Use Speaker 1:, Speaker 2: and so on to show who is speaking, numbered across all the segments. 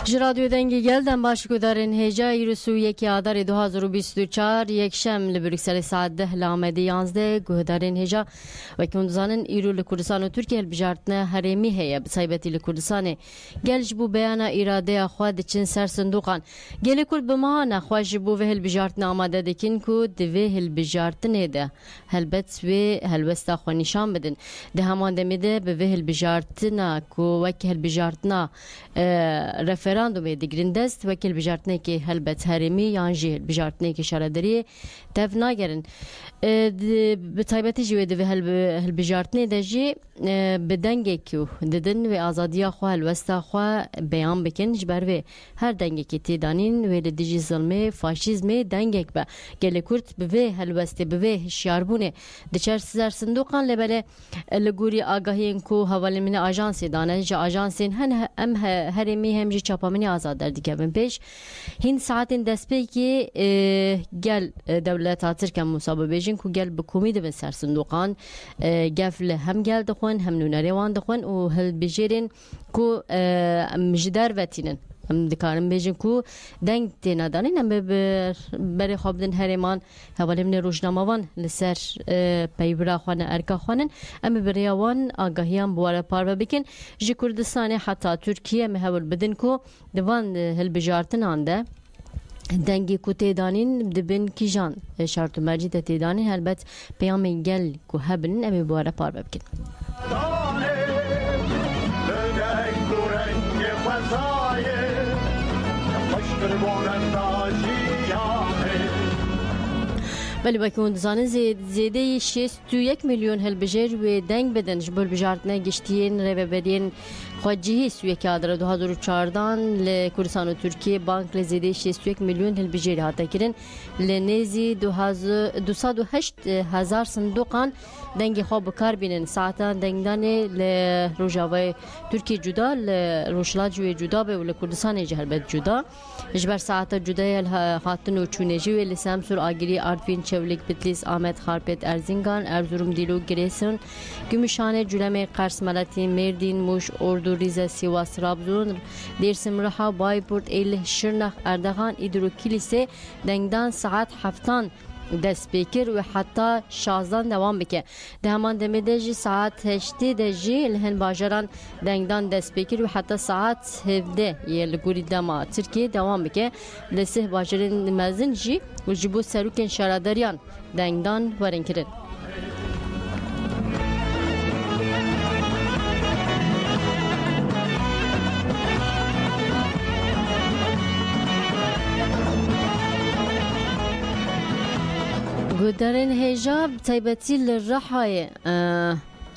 Speaker 1: Radyo Dengi gelden başgudarın heca yürüsü yeki adar 2024 yekşem li Brüksel saat 10 lamedi 11 gudarın heca ve kunduzanın İru li Kurdistan ve Türkiye bijartına haremi heye saybeti li Kurdistan gelj bu beyana irade xwad için ser sunduqan gele kurd bimahana xwaj bu ve hel bijartına amade dikin ku dive hel bijartına de helbet ve helvesta xwe nişan bedin de heman demide be hel bijartına ku vek hel bijartına referandum digrin dest vekil bijartne ki helbet herimi yanjı bijartne ki şaradari tev nagerin bi taybeti jwede ve hel bijartne de ji bedenge ki dedin ve azadiya xwa helvesta xwa beyan bikin jber ve her denge ki tidanin ve le diji zulme faşizme dengek be gele kurt be helveste be şarbune diçer sizler sunduqan lebele le guri agahin ku havalimine ajansi danaj ajansin hem herimi hem ji çapamini azad derdikevin peş hin saatin despey ki gel devlet atırken musabı bejin ku gel bi komedi ve ser sunduqan gefle hem gel dixun hem nunere dixun u hel bejerin ku mjder vetinin هم دکارم بیشتر کو دنگ تینا دانی نم بر خابدن هرمان هوالیم نروجنامه‌وان لسر پیبرا خوان ارکا خوانن ام بریاوان آگاهیان بواره پارو بکن جی کردستان حتی ترکیه مهول بدن کو دوان هل بجارتن آنده دنگی کو تیدانین دبن کیجان شرط مرجی تیدانین هلبت پیام گل کو هبن ام بواره پارو بکن ولی بکن زن زیاده 61 میلیون هلبجر و دنگ بدن جبر بجارتنا گشتین رهبرین خواجهی سوی کادر 2014 ل کردستان و ترکیه بانک لزیده 61 میلیون هلبجر هاتا کرن لنزی 208 هزار صندوقان دنگ خواب کار بینن ساعتان دنگدان ل روجاوی ترکیه جدا ل روشلاجوی جدا به ول کردستان جهربت جدا جبر ساعت جدای خاتن و چونجی و لسامسور آگری آرفین چولیک بتلیس آمد خارپت ارزینگان ارزورم دیلو گریسون گمشانه جلمه قرس ملتی مردین موش اردو ریزه سیواس رابزون درسم رها بایپورت ایله شرنخ اردغان ایدرو کلیسه دنگدان ساعت هفتان دست بکر و حتی 16 دوام بکه ده همان دمیده جی ساعت 8 دجی لهن باجران دنگدان دست بکر و حتی ساعت 17 یه لگوری دما ترکیه دوام بکه لسه باجرین مزن جی و جبو سروکن شرادریان دنگدان ورن کرن گودرین هجاب تایبتی لرحای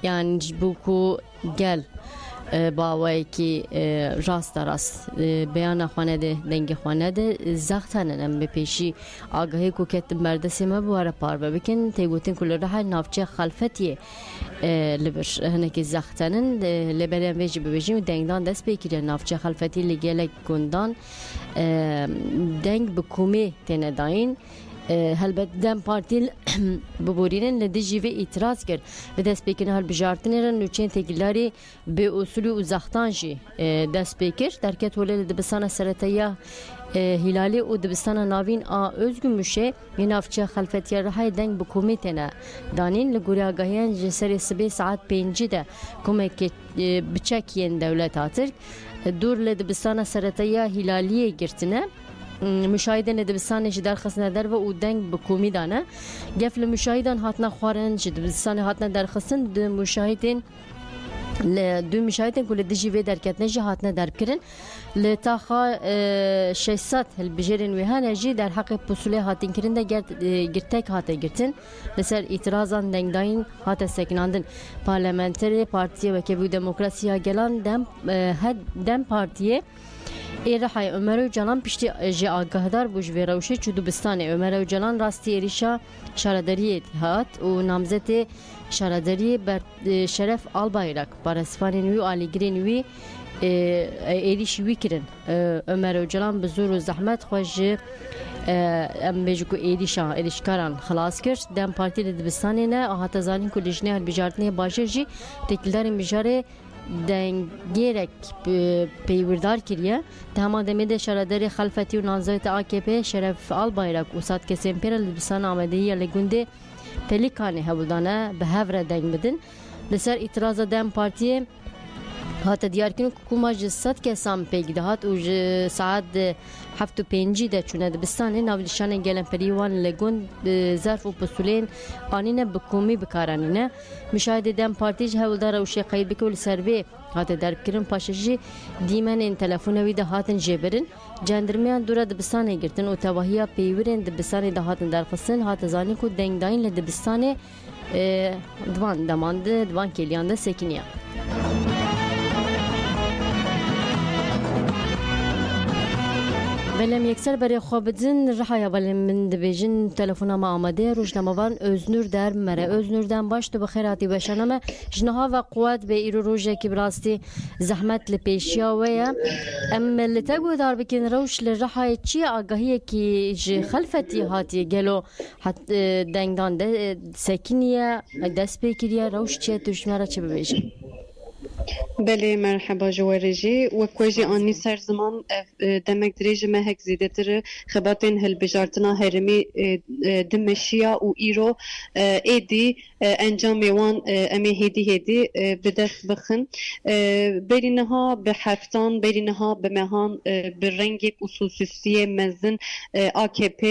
Speaker 1: yani bu ku gel باوی کی راست بیان خانه ده دنگ خانه ده زختن ام بپیشی آگاهی کو کت مردسی ما بواره پار بکن تیگوتن کل راه نافچه خلفتی لبر هنه کی زختنن لبرن ویج بویجیم دنگدان دست بکیره نافچه خلفتی لگل گندان دنگ بکومی تنه داین هلبت دم پارتیل ببورینن لدیجی و itiraz کرد و دست بکن هل بجارتنرن نوچین تگیلاری به اصول uzaktanجی دست بکر درکت ولی دبستان سرطیا هلالی و دبستان ناوین özgün müşe yenafçı خلفتی رهای دنگ بکومیتنه دانین لگوری آگاهیان جسر سبی ساعت 5 de کمک بچکین دولت آترک دور لدبستان سرطیا هلالیه گرتنه مشاهدن دبستان جدار خسنا در و اودنگ بکومی دانه گفل مشاهدان هاتنا خوارن دبستان هاتنا در خسن د مشاهدین دو مشاهدین کل دجی و درکت نجی هاتنا در کرن لتاخا 600 هالبجرين وهانا جي در حق بوسولي هاتين كرين دا گرتك هاتا گرتن لسر اعتراضان دنگداين هاتا سكناندن پارلمانتري پارتية وكبو ديمقراسيا گلان دم پارتية ایرحای عمر جلان پشتی جی آگاهدار بوج ویروشه چودوبستان عمر جلان راستی ایریشا شارداری اتحاد و نامزد شارداری بر شرف آلبایرک پارسفان نوی آلیگری نوی ایریش وی کرن عمر جلان بزور و زحمت خوش ام بيجكو إيريشكاران خلاص كرش دم بارتي دبستاني نه هاتزانين كل جنيه البجارتني باشرجي تكلدار مجاري دنگیرک پیوردار کریه تمام دمید شرداری خلفتی و نازویت AKP شرف آلبایرک و سات کسیم پیرل بسان آمدهی لگونده پلیکانه هبودانه به هفره دنگ بدن لسر اعتراض دم پارتیه هات دیار کنو حکومت جسد که سام پیگ دهات و ساعت 7:05 ده چونه دبستانه ناولشان گلن پریوان لگون ظرف و پسولین آنینه بکومی بکارانینه مشاهده دم پارتیج هولدار و شقایل بکول سربی هات درب کرن پاشجی دیمن این تلفونوی ده هاتن جبرن جندرمیان دورا دبستانه گرتن و تواهیا پیورن دبستانه ده هاتن درخصن هات زانی کو دنگ داین لدبستانه دوان دمانده دوان کلیانده سکنیه بلم یکسر برای خوابدن رحایا بلم من دبیجن تلفن ما آماده روزنامه‌وان öznur در مره öznur دم باش تو بخیراتی بشنامه جنها و قوت به ایرو روزه کی براستی زحمت لپیشیا ویا ام لتگو دار بکن روش لرحای چی آگاهی کی ج خلفتی هاتی گلو حت دنگدان ده سکنیه دست بکیریه روش چی تشمره چه ببیجن
Speaker 2: بله مرحبا جوارجي وكوجي اني سر زمان دمك دريج ما هيك زيدتر خباتين هالبجارتنا هرمي دمشيا و ايرو ايدي انجام وان امي هدي بدست بخن بينها بحفتان بينها بمهان بالرنجك وسوسيسيه مزن AKP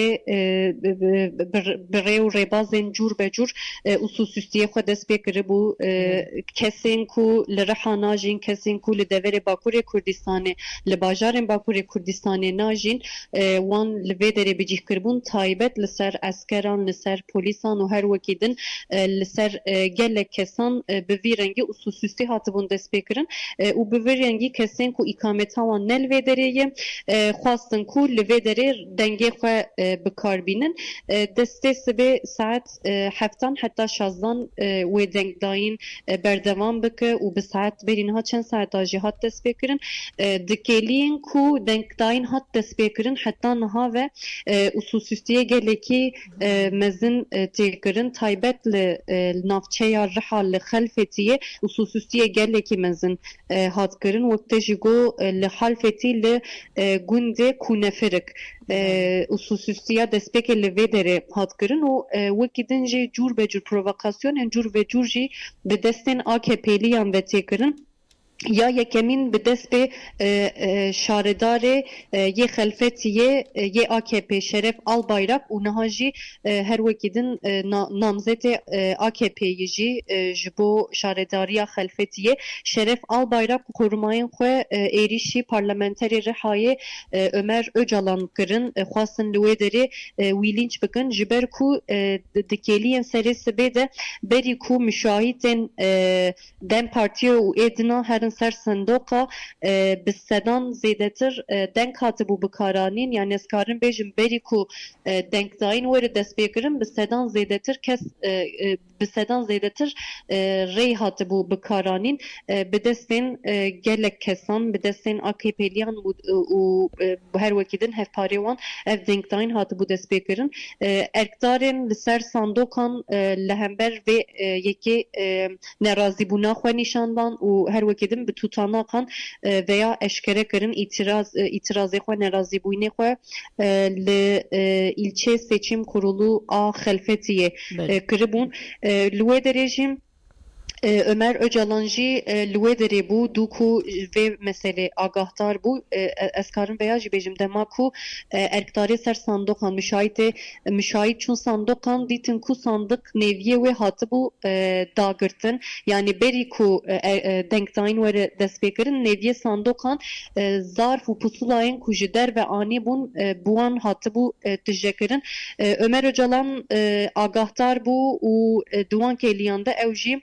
Speaker 2: بريو ريبازن جور بجور وسوسيسيه خود دست بكربو كسين كو لرحا ناجين كسين كو لدور باكور كردستان لباجار باكور كردستان ناجين وان لبيدر بيجي كربون تايبت لسر اسكران لسر بوليسان وهر وكيدن لسر گله کسان به ویرنگی اساسوسی هاتبون دست بکرن و به ویرنگی کسین کو اقامتا و نل ویدریه خواستن کو لویدری دنگی خو بکار بینن دسته سبه ساعت هفتان حتی 16 و دنگ داین بردوام بکه و به ساعت برینها چند ساعت آجیهات دست بکرن دکلین کو دنگ داین هات دست بکرن حتی نها و اساسوسی گله کی مزن تکرن تایبت نافچه یا رحال خلفتیه خصوصیه گله کی مزن هات کرن وقت جگو لخلفتی لگنده کونفرک خصوصیه دسپک لویدره هات کرن و وکیدن جی جور به جور پرووکاسیون جور به جور جی به دستن AKP'li yan ve tekrin یا یکمین به دست به شاردار یه خلفتیه یه AKP شرف آلبایرک و نهاجی هر وکیدن نامزد AKP یجی جبو شارداری خلفتیه شرف آلبایرک korumayın خو ایریشی پارلمانتری رحای Ömer Öcalan کرن خواستن لویدری ویلینچ بکن جبر کو دکیلین سریس بده بری کو مشاهدن دم پارتی و ادنا هر سر صندوقا بسدان زیدتر دنگ هاتبو بکارانین yani eskarın bejim beriku denk dain veri dest bekirin بسدان زیدتر کس بسدان زیدتر ری هاتبو بکارانین بدستین gelek kesan بدستین AKP'liyan و her vakidin hevpariwan ev denk dain hatibu dest bekirin erkdarın لسر صندوقان lehember ve yeki nerazi buna xwe nişandan و her vakidin به tutanakan veya eşkere kırın itirazı xwe nerazi buyne xwe li ilçe seçim kurulu a xelfetiye kırıbun lüwe derejim Ömer Öcalanji lüvederi bu duku ve mesele agahtar bu eskarın veya jibejim demaku erktari ser sandokan müşahit çun sandokan ditin ku sandık neviye ve hatı bu dağırtın yani beri ku denktayn ve despekirin neviye sandokan zarf u pusulayın kujider ve ani bun buan hatı bu tüjekirin Ömer Öcalan agahtar bu u duan keliyanda evji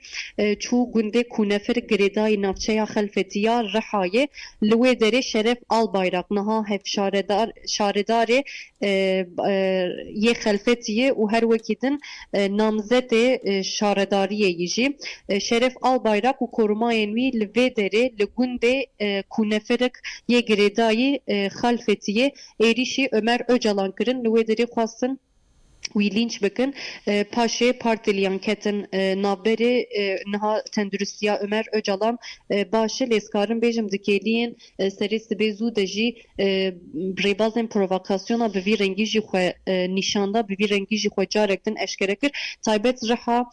Speaker 2: çu günde kunefer gredai navçeya xelfetiya rehaye lüwe dere şeref albayrak naha hef şaredare ye xelfetiye u her vekidin namzete şaredariye yiji şeref albayrak u korumayên wî li vê derê li gundê kuneferek ye gredayî xelfetiye êrişî Ömer Öcalan kirin li wê derê xwastin وی لینچ بکن پاشه پارتیلیان کتن نابری نها تندرستیا عمر öcalan باشه لیسکارن بیجم دکیلین سری سبی زود جی ریبازن پرووکاسیونا به وی رنگی جی خو نشاندا به وی رنگی جی خو جارکتن اشکره کر تایبت رها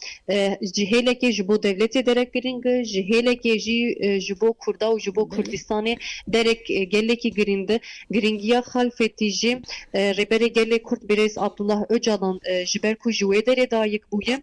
Speaker 2: جهیله که جبو devleti derek giring jihele ke ji jibo kurda u jibo Kurdistanê derek geleki girindi giringiya xalfetî jî rebere gelê Kurd Birêz Abdullah Öcalan ji ber ku ji wê derê dayık bûye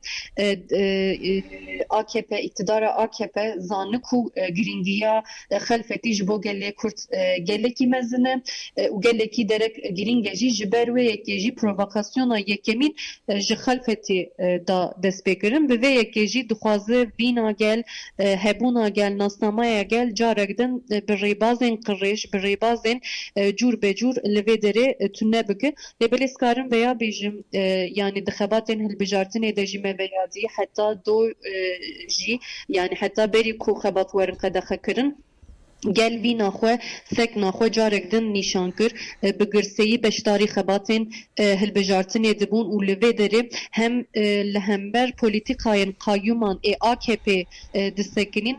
Speaker 2: AKP iktidara AKP zanı ku giringiya xalfetî ji bo gelê Kurd gelekî mezin e û gelekî derek giring jî ji ber wê yekê jî provokasyona yekemîn ji xalfetî da dest pê kirin bi vê yekê jî dixwaze vîna gel hebûna gel nasnamaya gel carek din bi rêbazên qirêj bi rêbazên cûr becûr li vê derê tune bike lê karin veya bêjim yani di xebatên hilbijartinê de jî me veya dî heta do jî yani heta berî ku xebat werin qedexe kirin gel vî naxwe sek naxwe carek din nîşan kir bi girseyî beşdarî xebatên hilbijartinê dibûn û li vê derê hem li hember polîtîkayên qayyûman ê AKP disekinin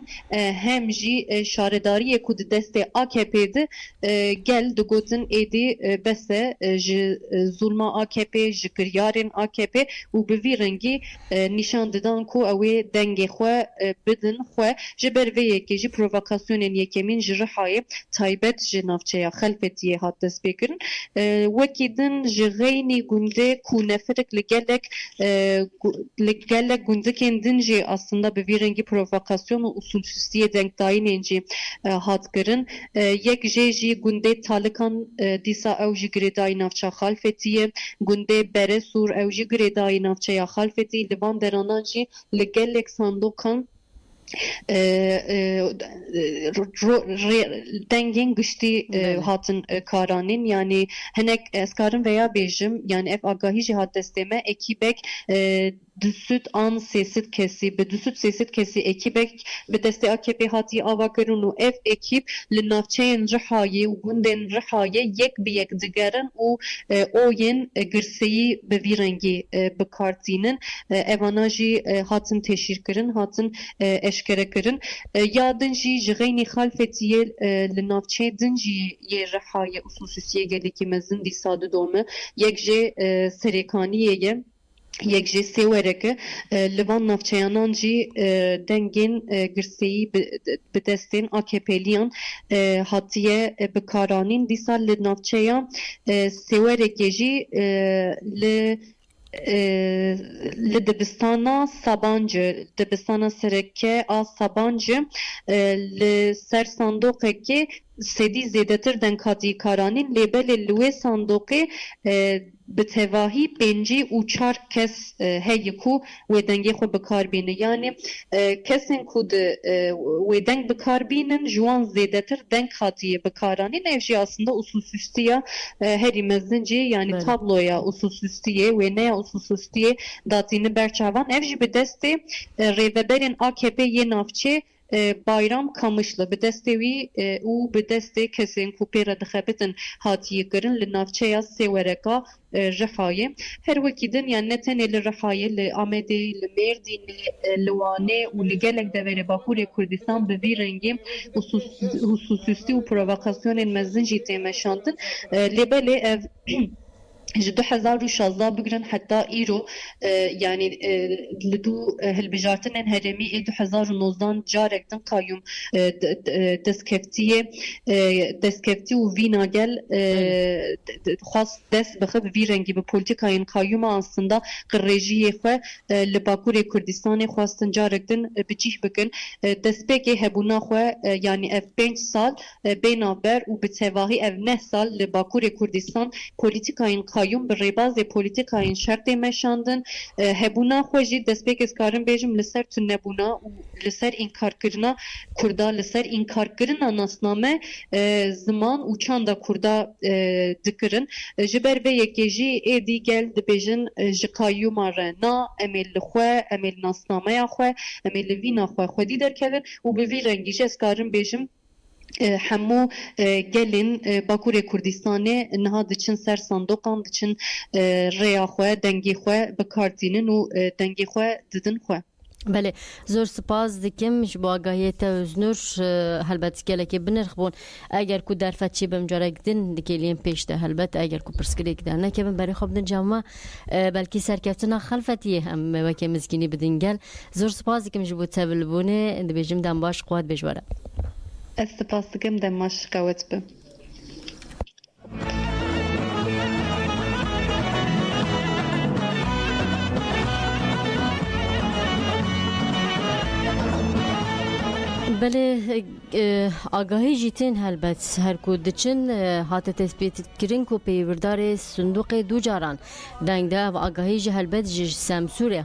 Speaker 2: hem jî şaredariyê ku di destê AKP di gel digotin êdî bese ji zulma AKP ji kiryarên AKP û bi vî rengî nîşan didan ku ew ê dengê xwe bidin xwe ji ber vê yekê jî provokasyonên yekemîn ji rihayê taybet ji navçeya xelfetiyê hat dest pêkirin wekî din ji xeynî gundê ku nefirik li gelek gundikên din jî aslında bi vî rengî provokasyon û usulsüstiyê denkdayînên jî hat kirin yek jê jî gundê talikan dîsa ew jî girêdayî navçeya xalfetiyê gundê Beresûr ew jî girêdayî navçeya xalfetî li van deranan jî li gelek sandokan dengên giştî hatin karanîn yani hinek ez karim veya bêjim yani ev agahî jî hat destê me ekîbek düsüt an sêsit kesî bi düsüt sêsit kesî ekîbek bi destê AKP hatiye ava kirin û ev ekîb li navçeyên Rihayê û gundên Rihayê yek bi yek digerin û oyên girseyî bi vî rengî bikartînin evana jî hatin teşhîr kirin hatin eşkere kirin ya din jî ji xeynî xalfetiyê li navçeyê din jî yê Rihayê usulsüsiyê gelekî mezin dîsa didome yek jê serêkaniyê ye yek jê sê wereke li van navçeyanan jî dengên girseyî bi destên AKP'liyan hatiye bikaranîn dîsa li navçeya sê werekê jî li dibistana Sabancı dibistana sereke a Sabancı li ser sandoqekê sedî zêdetir denkatî karanîn lêbelê li wê sandoqê bi tevahî pêncî û çar kes heye ku wê dengê xwe bikarbîne yani kesên ku di wê deng bikarbînin ji wan zêdetir deng hatiye bikaranîn ev jî aslında usulsüstiya herî mezin jî yani tabloya usulsüstiyê wê neya usulsüstiyê datîne berçavan ev jî bi destê rêveberên AKP yê navçe Bayram Kamışlı bi destê wî û bi destê kesên ku pê re dixebitin hatiye kirin li navçeya sê wereka Rihayê her wekî din yani ne tenê li Rihayê li Amedê li Mêrdînê li Wanê û li gelek deverê Bakurê Kurdistan bi vî rengî hususî û provokasyonên mezin jî tê meşandin lêbelê ev ji 2016 bigirin heta îro yani li dû hilbijartinên herêmî ê 2019 carek din qayyum destkeftî û vîna gel xwast dest bixe bi vî rengî bi polîtîkayên qayyûma aslında qirêjiyê xwe li Bakurê Kurdistanê xwastin carek din bicih bikin destpêkê hebûna xwe yani ev 5 sal bênaber û bi tevahî ev 9 sal li Bakurê Kurdistan polîtîkayên qayyum bi rêbazê polîtîkayên şertê meşandin hebûna xwe jî destpêk ez karim bêjim li ser tunebûna û li ser înkarkirina Kurda li ser înkarkirina nasname ziman û çanda Kurda dikirin ji ber vê yekê jî êdî gel dibêjin ji qayyûma re na em ê li xwe em ê li nasnameya xwe em ê li vîna xwe xwedî derkevin û bi vî rengî jî ez karim bêjim همو گلین باکور کردستان نها دچن سر صندوقان دچن ریا خو دنگی خو بکارتینن و دنگی خو ددن خو
Speaker 1: بله زور سپاس دکم جو آگاهیت وزنور هلبت گلکی بنرخبون اگر کو در فتچی بم جارک دن دکلیم پیش ده هلبت اگر کو پرسکری کدن نکبن برای خوب دن جامعه بلکی سرکفتنا خلفتیه هم وکی مزگینی بدن گل زور سپاس دکم جو تبل بونه دبیجم دم باش قوت بجواره
Speaker 2: سپاس دکم دم باش قوت به
Speaker 1: بله آگاهی جیتین هلبت هر کو دچن هات تثبیت کرین کو پیوردار صندوق دو جاران دنگده و آگاهی جه هلبت جه سمسوره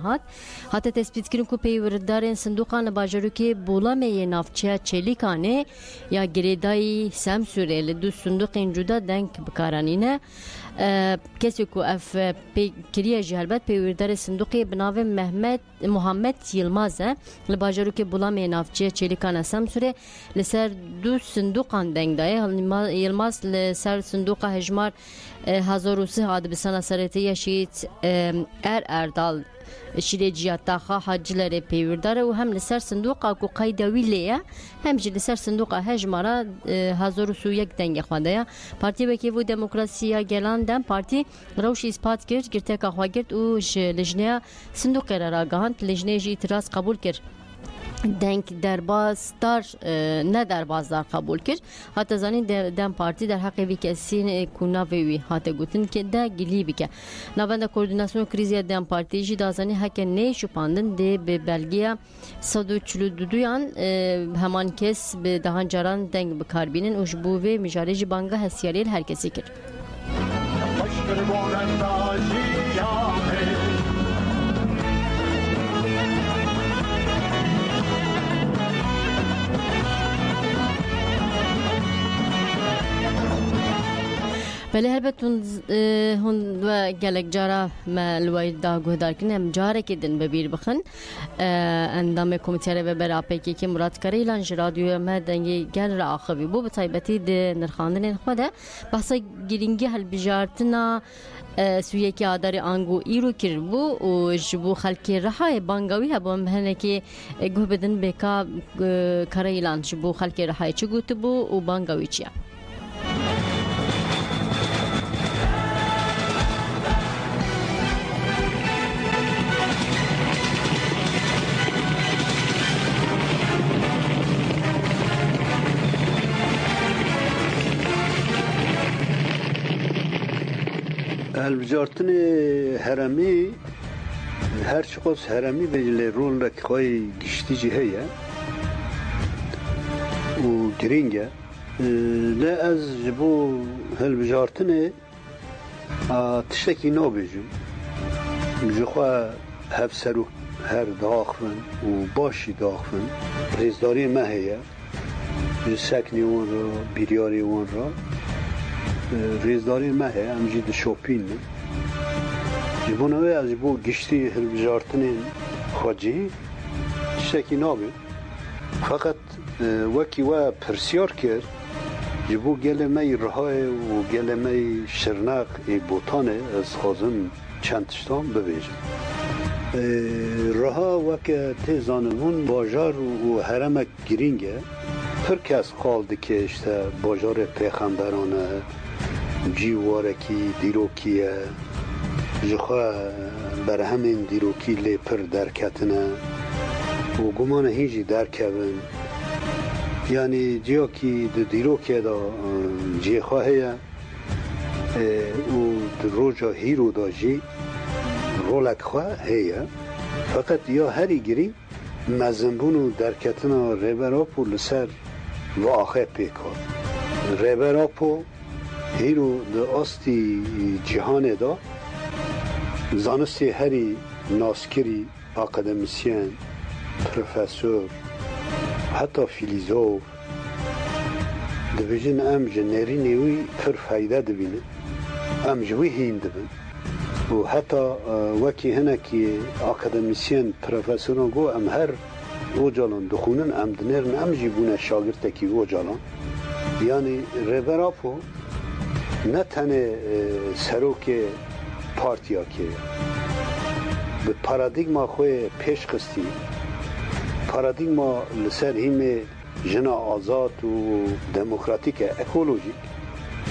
Speaker 1: هات تثبیت کرین کو پیوردار صندوقان باجرو که بولامه نافچه چلیکانه یا گریدای سمسوره لدو صندوق جدا دنگ بکارانینه کسی کو اف کریه جه هلبت پیوردار صندوق بناو محمد یلمازه لباجرو که بولامه نافچه چلیکانه سمسوره لسر دو صندوقان دنگ دایه یلماس لسر صندوق هجمار 1003 هاد بسنا سرطیه شید اردال شیره جیاتا حاجلر پیورداره و هم لسر صندوق کو قیدوی لیه هم جی لسر صندوق هجمارا 1001 دنگ خواده پارتی بکی و دموکراسی گلان دم پارتی روش اثبات کرد گرته که خواه گرد و لجنه صندوق را گاهند لجنه جی اعتراض قبول کرد دنگ دربازدار نه دربازدار قبول کرد حتی زنی دم پارتی در حق وی کسی کناوی حتی گوتن که ده گلی بکه نبند کوردیناسیون کریزی دم پارتی جی دازنی حق نه شپاندن ده به بلگیا 142 یان همان کس به دهان جاران دنگ بکاربینن اوجبو و مجارج بانگا هسیاریل هر کسی کرد بله هربت هون و گلک جارا ملوی داغو دارکن هم جاره که دن ببیر بخن اندام کمیته و براپی که مراد کاری لانج رادیو ما دنگی گل را آخوی بو بطایبتی ده نرخاندن خوده بحثا گرینگی هل بجارتنا سویه که آدار آنگو ایرو کر بو و جبو خلکی رحای بانگاوی هبو مهنه که گوه بدن بکا کاری لانج جبو خلکی رحای چه گوت بو و بانگاوی چیه
Speaker 3: البجارتن هرمی هر چقدر هرمی به رول را که خواهی گشتی جهه و گرینگه لا از جبو هالبجارتن تشتکی نو بیجم جخوا هفسرو هر داخفن و باشی داخفن ریزداری مهیه سکنی اون را بیریاری اون را ریزداری مهه امجید شوپین جبونوی از بو گشتی هلبجارتن خواجی شکی نابید فقط وکی و پرسیار کرد جبو گلمه رهای و گلمه شرنق بوتانه از خوازم چند تشتان ببیجم رها وکی تیزانمون باجار و هرمک گرینگه پر کس خالده که اشته باجار پیخمبرانه جیوارکی دیروکیه جخوا بر همین دیروکی لی پر درکتنه و گمان هیچی درکبن یعنی جیا کی دیروکی دا جی خواهیه و روژا هیرو دا جی رولک خواه هیه فقط یا هری گری مزنبون و درکتنه ریبراپو لسر و آخه پیکار ریبراپو هیرو در آستی جهان دا زانستی هری ناسکری اکادمیسین پروفسور حتی فیلزوف دبیجن ام جنری نیوی پر فایده دبینه ام جوی هین دبن و حتی وکی هنه که اکادمیسین پروفسوران گو ام هر او جالان دخونن ام دنرن ام جیبونه شاگرد کی او جالان Yani Reberapo ne tane seroke partiya ki به پارادیگما خوی پیش خستی پارادیگما لسر هیمه جنا آزاد و دموکراتیک اکولوژیک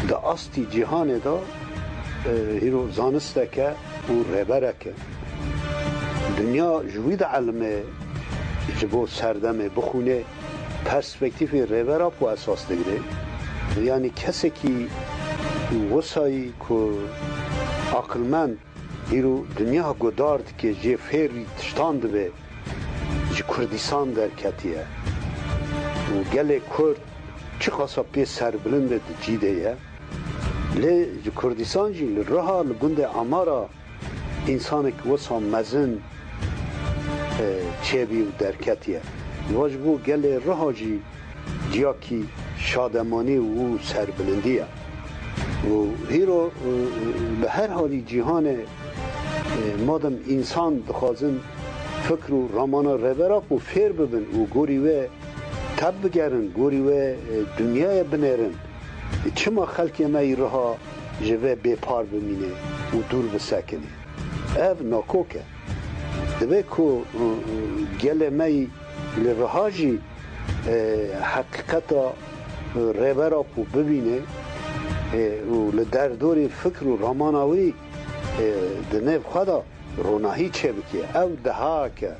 Speaker 3: دا استی جهان دا هیرو زانسته که و رهبره که دنیا جوید علمه جبو سردمه بخونه پرسپکتیف رهبره پو اساس دگره یعنی کسی که وسایی که عقلمند هیرو دنیا گدارد که جه فیری تشتاند به جه کردستان در کتیه و گل کرد چه خاصا پی سر بلند جیده یه لی جه کردستان جی لرها لگند امارا انسان که وسا مزن چه بیو در کتیه واجبو گل رها جی جیا کی شادمانی و سر بلندیه و هیرو به هر حالی جهان مادم انسان دخوازن فکر و رامان رهبرا و فیر ببن و گوری و تب بگرن گوری و دنیای بنرن چما خلق مای رها جوه بیپار بمینه و دور بسکنه او ناکوکه دوه که گل مای لرها جی حقیقتا رهبرا ببینه و لدردور فکر و راماناوی دنیو خدا روناهی چه بکیه او دها که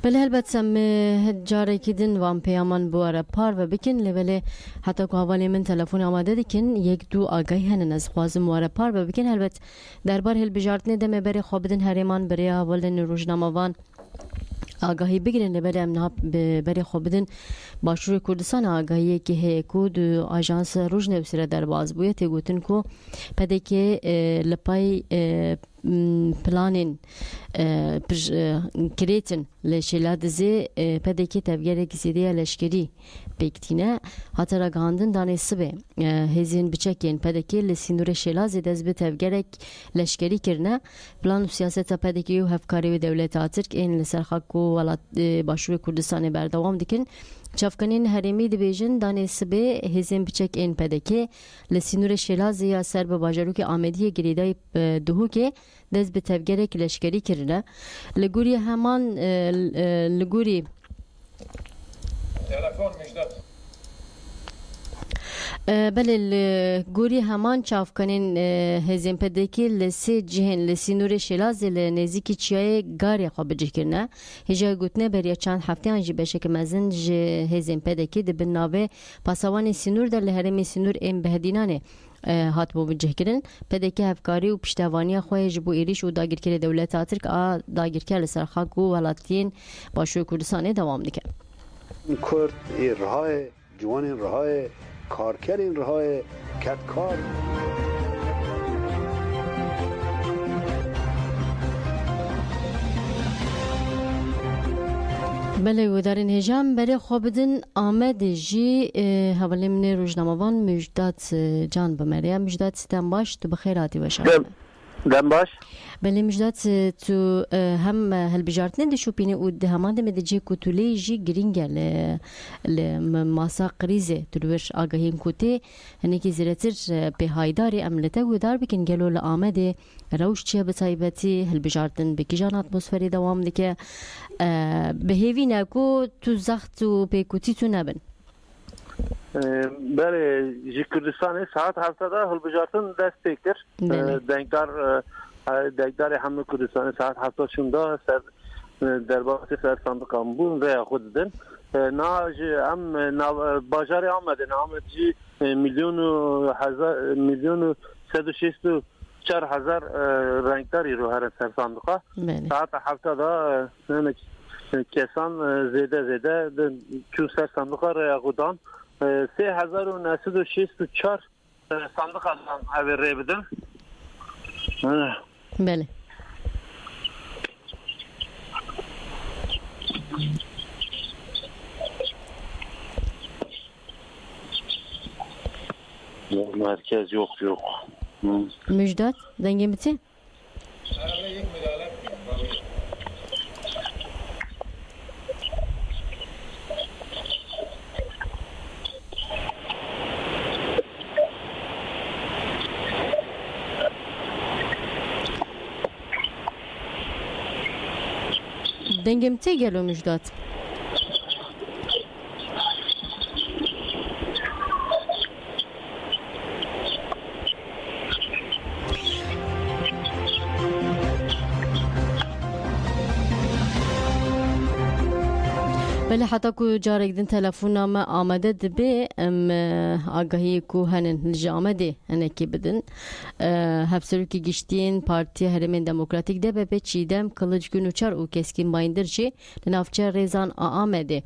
Speaker 1: بله البته سم جاری کدین وام پیامان بواره پار و بکن لوله حتی که حوالی من تلفن آماده دکن یک دو آگاهی هنن از خوازم واره پار و بکن البته دربار هل بجارتنه دمه بری خوابدن هریمان بری حوالن روزنامه‌وان آگاهی بگیرن لبر امنها بری خوابدن باشور کردستان آگاهی که هیکود آژانس روزنویسی در باز بوده تگوتن کو پده که لپای پلانین کریتن لشیلاد زی پده که تفگیر کسیده لشکری بکتینه حتی را گاندن دانه سبه هزین بچکین پده که لسینور شیلازی دست به تفگیر لشکری کرنه پلان و سیاست پده که یو هفکاری و دولت آترک این لسرخاک و ولات باشور کردستان بردوام دکن چافکنین هرمی دیویژن دانه سبه هزین بچک این پده که لسینور شیلازی یا سر به باجرو که آمدی گریدای دهو که دست به تفگیر لشکری کرنه لگوری همان لگوری
Speaker 4: تلفن مجدد
Speaker 1: بله گوری همان چافکنین هزیم پدکی لسی جهن لسی نور شلاز لنزیکی چیای گاری خواب بجه کرنه هجای گوتنه بریا چند هفته انجی بشه که مزن هزیم پدکی ده بناوه پاسوان سینور در لحرمی سینور این بهدینانه هات بو بجه کرن پدکی هفکاری و پشتوانی خواه جبو ایریش و داگیرکر دولت آترک داگیرکر لسرخاک و ولاتین باشوی کردستانه دوام دکن
Speaker 3: کرد رهای جوان رهای کارکر این رهای کار
Speaker 1: بله و در این هجام برای خوابدن آمد جی حوالی من روزنامه‌وان مجدات جان بمریا مجدات ستم باش تو بخیراتی باشم
Speaker 5: دم باش
Speaker 1: بله مجدات تو هم هالبجارتنا دي شوبيني ود همان دم دجي كوتولي جي جرينجا ل ماسا قريزه تروش آگاهين كوتي هنيكي زرتر به هايداري عملته ودار بكن گلو لآمده روش چه بتايبتي هالبجارتن بكي جان اتمسفري دوام دكه بهيوي ناكو تو زخت و بكوتي تو نبن
Speaker 5: بله جی کردستان ساعت هفته هالبجارتن دست پیکر دنگدار همه کردستان ساعت هفته شونده سر درباره سر صندوق بون و خود دن ناج ام باجار آمده آمد جی میلیون و 164,000 رنگداری رو هر سر صندوقه ساعت هفته دا کسان زیده چون سر صندوقه را خودان 3,964 صندوق هم ری بدن
Speaker 1: بله
Speaker 5: مرکز yok
Speaker 1: Müjdat denge bitti dengem te gelo Müjdat. بله حتی که جارک دن تلفن ما آمده دبی آگاهی که هنن لجا آمده هنه که بدن هفسرو که گشتین پارتی هرمین دموکراتیک ده به چیدم کلج گنوچار او کسکین بایندر چی لنافچه ریزان آمده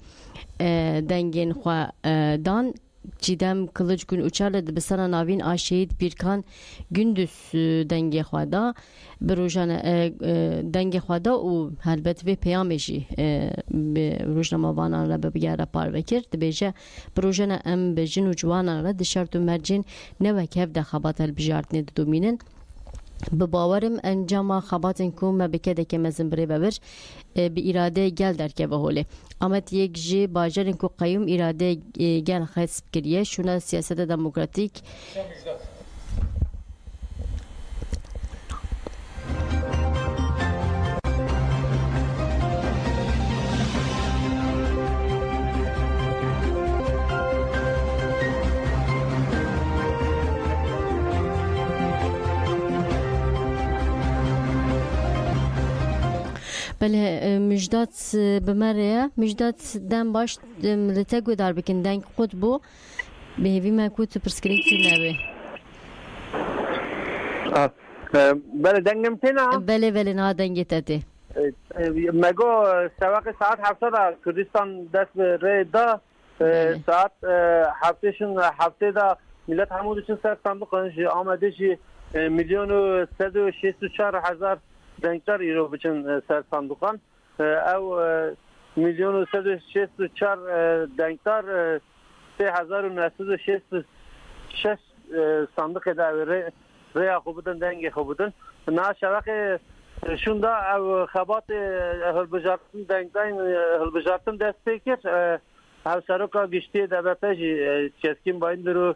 Speaker 1: دنگین خواه دان چیدم کلج gün uçarla da besana navin aşehit birkan gündüz denge xwada birojana denge xwada û helbet ve peyamejî rojnama vanan re bigera parvekir dibêje birojana em bejin û ciwanan re dişart û mercên nevek hev de xebat helbijartinê didomînin bi bawerim encama xebatên ku me bikedeke mezin birê bevir bi îrade gel derkeve holê Amet yek ji bajarên ku qeyûm îrade gel xesb kiriye şuna siyaseta demokratîk بله مجدات بمره مجدات دم باش لتگو دار بکن دنگ خود بو به هیوی مکوت پرسکریت نبی
Speaker 5: بله دنگم تینا
Speaker 1: بله نه دنگی تاتی
Speaker 5: مگو سواق ساعت 7 کردستان دست به ری دا ساعت هفته دا ملت همون için سر صندوق آمده شی 1,164,000 denkler euro için ser sandukan ev 1,164 denkler 3,966 sandık eder reya kubudun denge kubudun na şevaki şunda ev xabat hılbıjartın denkten hılbıjartın destekir ev saruka geçtiği devleteci keskin bayındırı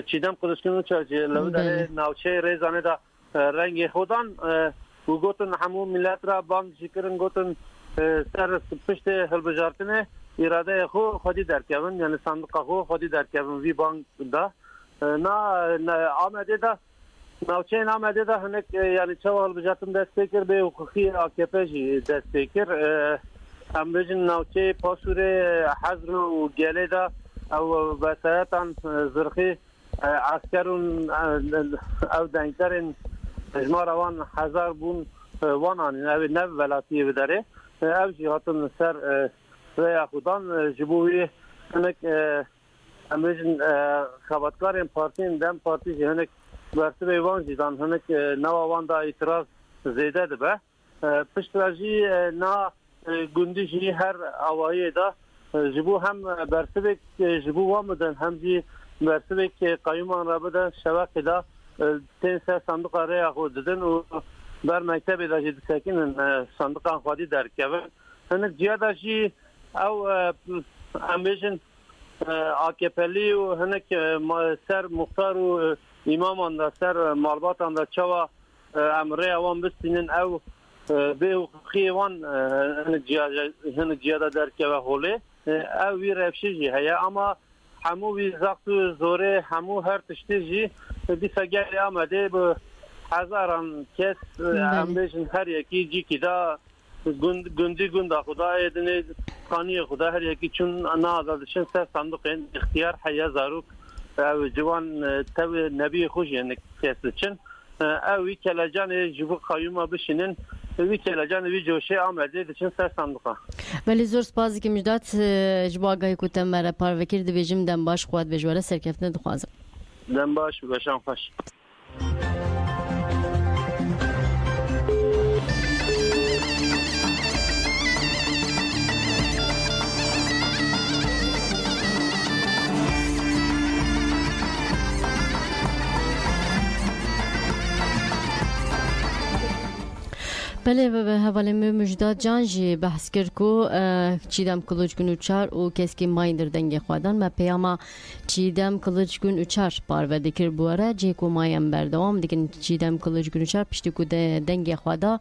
Speaker 5: çiğdem kılıçkını çarjı levdere navçe rezane da rengi xudan و گوتن همو ملت را باند شکرن گوتن سر پشت هلبجارتنه اراده خودی در کردن یعنی صندوق خودی در کردن وی بانک دا نه آمده دا نوچین آمده دا هنک یعنی چه هلبجارتن دستکر به حقوقی AKP جی دستکر هم بجن نوچه پاسوره حضر و گله دا او بسایتان زرخی عسکرون او دنگترین اجماع روان 1000 بون وانان اوی نو ولاتی بداره او جهاتن سر ریا خودان جبوی هنک امریجن خباتکارین پارتین دم پارتی جی هنک برسبه وان جیدان هنک نوا وان دا اعتراض زیده ده به پشتراجی نا گندی جی هر آوایی دا جبو هم برسبه جبو وامدن هم جی برسبه قیومان را بدن شوق دا تنسه صندوق رای خود دادن و بر مکتب داشت ساکنن صندوق خودی در کردن هنگ جیاداشی او امیشن آکپلی و هنگ سر مختار و امام آندا سر مالبات آندا چوا امره اوان بستینن او به خیوان هنگ جیادا در کردن حاله او وی رفشی هیا اما همو وی زخت زوره همو هر تشتی جی دیسا گلی آمده به هزاران کس همبیشن هر یکی جی که دا گندی گنده خدا ایدنه خانی خدا هر یکی چون نازدشن سر صندوق اختیار حیا زاروک او جوان تو نبی خوش یعنی کسی چن اوی کلاجان جبو قیوما بشینن اوی کلاجان وی جوشه آمده دچن سر صندوقا
Speaker 1: ولی زور سپاسی که مجدات جبو آگاهی کتن مرا پاروکر دبیجم دم باش خواد بجواره سرکفتن دخوازم
Speaker 5: دم باش بگشم خوش
Speaker 1: بله به حواله مجداد جان جی بحث کرد کو چیدم کلوچ گن اچار و کس کی مایندر دنگ خودان ما پیاما چیدم کلوچ گن اچار پارو دکر بواره جی کو مایم بردوام دیگه چیدم کلوچ گن اچار پشتی کو دنگ خوادا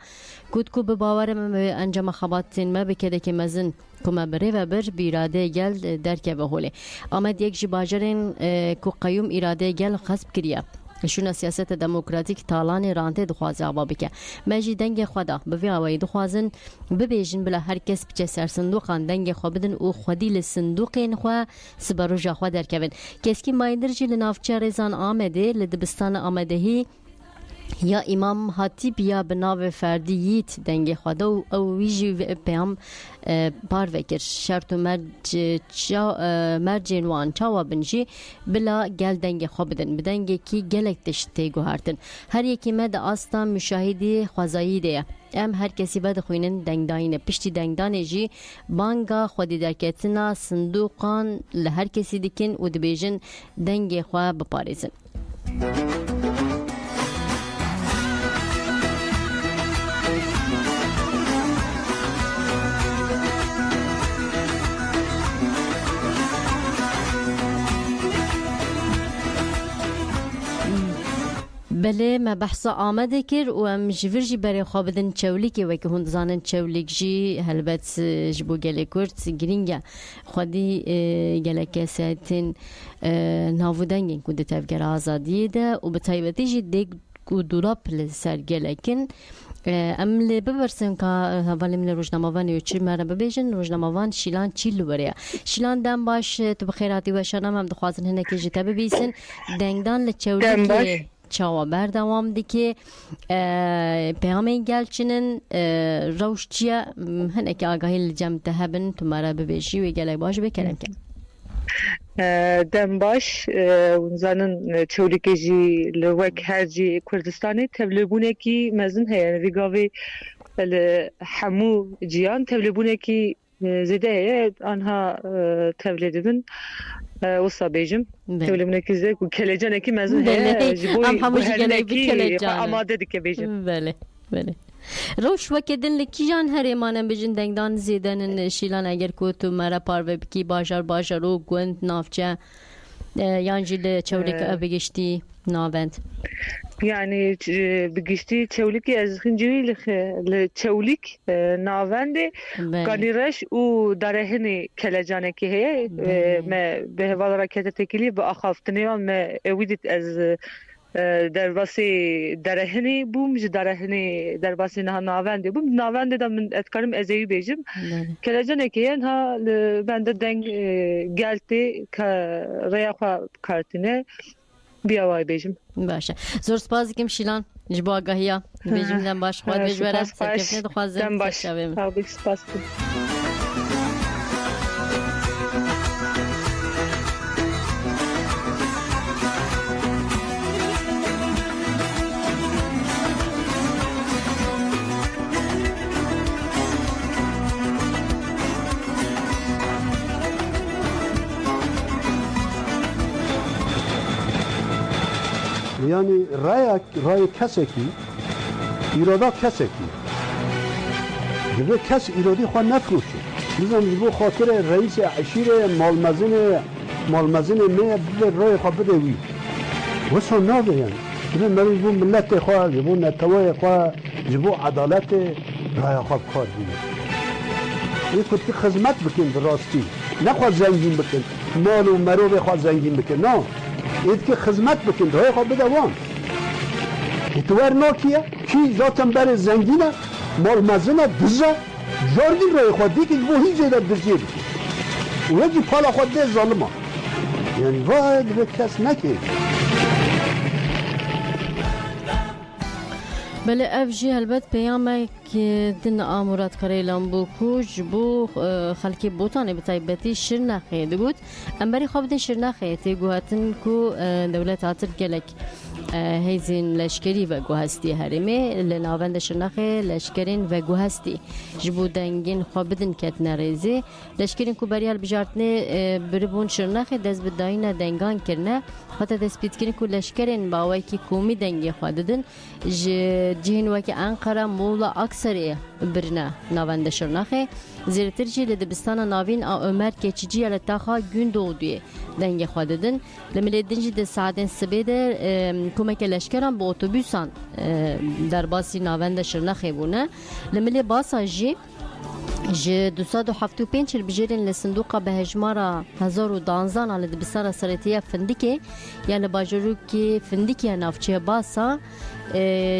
Speaker 1: کود کو به باور ما انجام خباتین ما بکده که مزن کما بره و بر بیراده گل درک به هوله آمد یک جی باجرین کو قیوم اراده گل خصب کریه شون سیاست دموکراتیک تالان رانته دخوازه آبا بکه مجی دنگ خدا بوی آوایی دخوازن ببیجن بلا هر کس بچه سر صندوقان دنگ خوا بدن او خودی لصندوقین خوا سبرو جا خوا در کبن کسکی مایندر جی لنافچه ریزان آمده لدبستان آمده هی یا امام حتیب یا بناو فردییت دنگ خدا او ویجی پیام بار وکر شرط و مرج وان چاوا بنجی بلا گل دنگ خوا بدن بدنگ کی گلک تشتی گوهارتن هر یکی مد آستا مشاهدی خوازایی ده ام هر کسی بد خوینن دنگدانه پشتی دنگدانه جی بانگا خودی درکتنا صندوقان لهر کسی دکن و دبیجن دنگ خوا بپارزن بله ما بحث آمده کر و ام جورجی برای خوابدن چولیکی و که هند زانن چولیک جی هلبت جبو گله کرد گرینگه خودی گله کساتین نافودنگین کود تفکر آزادی ده و به تایبتی جی دیگ دولاب لسر گله کن ام لی ببرسن که ولی من روزنامه‌وان یوچی مرا ببیجن روزنامه‌وان شیلان چیل لوریه شیلان دم باش تو بخیراتی و شنم هم دخوازن هنه که جتا ببیسن دنگدان لچولیکی چاوا بردوام دیگه پیامی گلچنن روشتیه هنه که آگاهی لجم تهبن تو مرا ببیشی و گله باش بکنم که
Speaker 4: دم باش زنن چولیکجی لوک هرجی کردستانی تبلیغونه کی مزن هی ویگاوی حمو جیان تبلیغونه کی زده آنها تبلیغ من وصا بیجم تبلیغونه کی زده کلیجانه کی مزن هی جبوی آماده دیگه بیجم
Speaker 1: بله بله روش وکدن لکی جان هر مانم بجن دنگدان زیدن شیلان اگر کو تو مرا پارو بکی باشار رو گوند نافچه یعنی ل چولیک بگشتی ناوند
Speaker 4: يعني بقشتي تشوليكي أزخنجوي لتشوليك ناوندي كاني رش و دارهني كلاجانكي هي ما بهوال راكيتا تكيلي بأخافتني ما ويدت از درباسی درهنی بوم ج درهنی درباسی نه ناونده بوم ناونده دا من اتکارم ازیو بیجم کلاجانه که ها بنده دنگ گلتی که ریاخوا کارتینه بیاوای بیجم
Speaker 1: باشه زور سپاس کم شیلان جبو آگاهیا بیجم دم باش خود بجوره سرکفنه دخوازم
Speaker 4: دم باش سپاس
Speaker 3: یعنی رای کسی کی ایرادا کسی کی جبه کس ایرادی خواه نفروشه میزن جبه خاطر رئیس عشیر مالمزین میه ببه رای خواه بده وی وصل ناده یعنی جبه مری جبه ملت خواه جبه نتوای خواه جبه عدالت رای خواه کار بینه این کتی خدمت بکن براستی نخواه زنگین بکن مال و مرو خواه زنگین بکن نه اید که خدمت بکن رای خواه بده وان اتوار ناکیه کی ذاتم بر زنگینه مالمزینه دزه جاردین رای خواه دی که بو هیچ زیده درجیه بکن و یکی پالا خواه ده ظالمه یعنی وای به کس نکه
Speaker 1: بله افجی البته پیامه که دن آمورات کریلان بو کوج بو خلکی بوتانه بتایبتی شرنخه دگود امبری خواب دن شرنخه تیگوهاتن کو دولت عطر گلک هیزین لشکری و گوهستی هرمی لناوند شرنخ لشکرین و گوهستی جبو دنگین خوابدن کت نریزی لشکرین کو بریال بجارتنه بربون شرنخ دست بداین دنگان کرنه حتی دست بیت کرن کو لشکرین باوی کی کومی دنگی خواددن جهین وکی انقره مولا اکثری برنه ناوند شرنخ زیرتر جی لدبستان ناوین عمر کچیجی لتاخا گون دودوی دنگی خواددن لملیدنجی د ساعتین سبیده کمک لشکران با اتوبوسان در باسی ناوند شرنخ بونه لملی باسا جی ج 275 البجيرين لصندوق بهجمارة 1012 على دبسارة سريتية فندكي يعني باجروكي فندكي نافچه باسا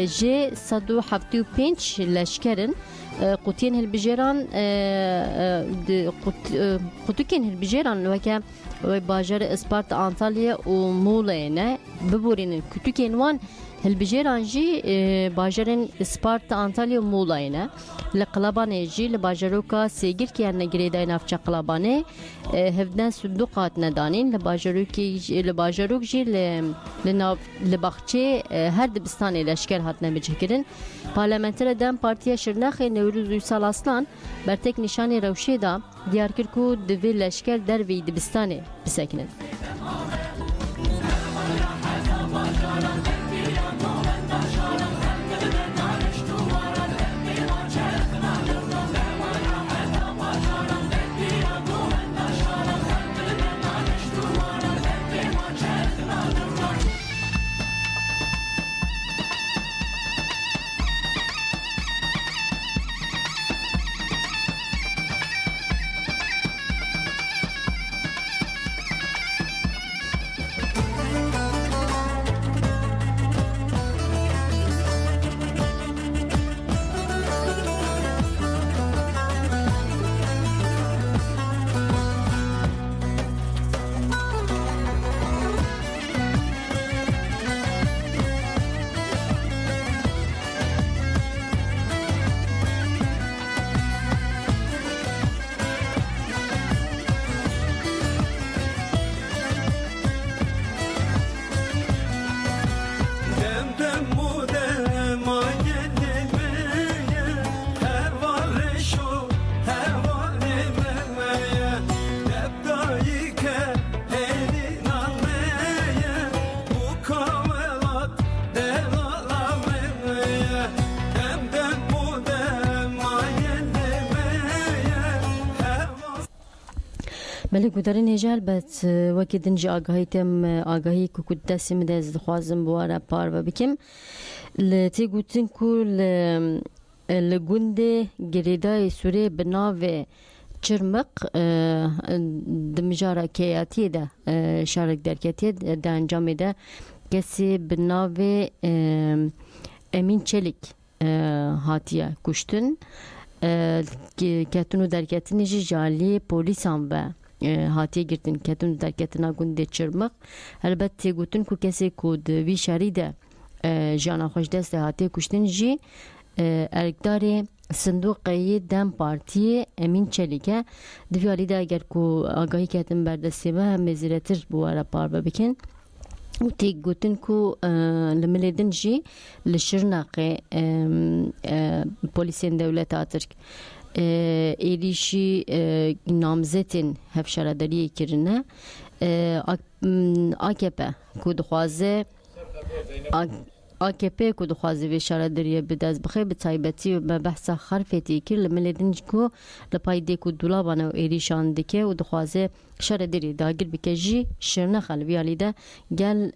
Speaker 1: ج 175 لشكرن قوتين هالبجيران قوتين هالبجيران وكا باجر اسبارت انطاليا ومولينا ببورين كتوكين وان هالبجيران جي باجرين اسبارت انطاليا ومولينا لقلبانه جي لباجروكا سيجر كي ان غريداي نافچا قلبانه هفدن صندوقات ندانين لباجروكي لباجروك جي لباخچه هر دبستاني لشکر هاتنه بجكرن پارلمانتر دم پارتیا شرنخ نوروز ویسال اسلان برتک نشانی روشه دا دیار کرد کو دوی لشکر در وی دبستانه بسکنن ملک گودرین هجال بس وقتی دنج آگاهی تم آگاهی که کد دستی مده از خوازم بواره پار و بکم لتی گوتن کل لگونده گریدای سوره بناو چرمق دمجارا کیاتی ده شارک درکتی ده انجام ده کسی بناو امین چلیک هاتیه کشتن کتونو درکتنی جالی پولیسان به هاتیه گرتن کتونو درکتنا گونده چرمق البته گوتن که کسی کود وی شریده جانا خوش دست هاتیه کشتن جی ارکداری صندوقی دم پارتی امین چلیکه دویالی ده اگر که آگاهی کتن بردستی به هم زیرتر بواره پار بکن و تیک گوتن که لملیدن جی لشرناقی پولیسین دولت آترک ایلیشی نامزتین هفشارداری کرنه AKP که دخوازه AKP که دخوازه و شاردریه بدست بخیر به تایبتی و به بحث خرفتی که لملیدنج که لپایده که دولابانه و ایریشان دکه و دخوازه شاردری داگر بکجی شرنخل ویالی ده گل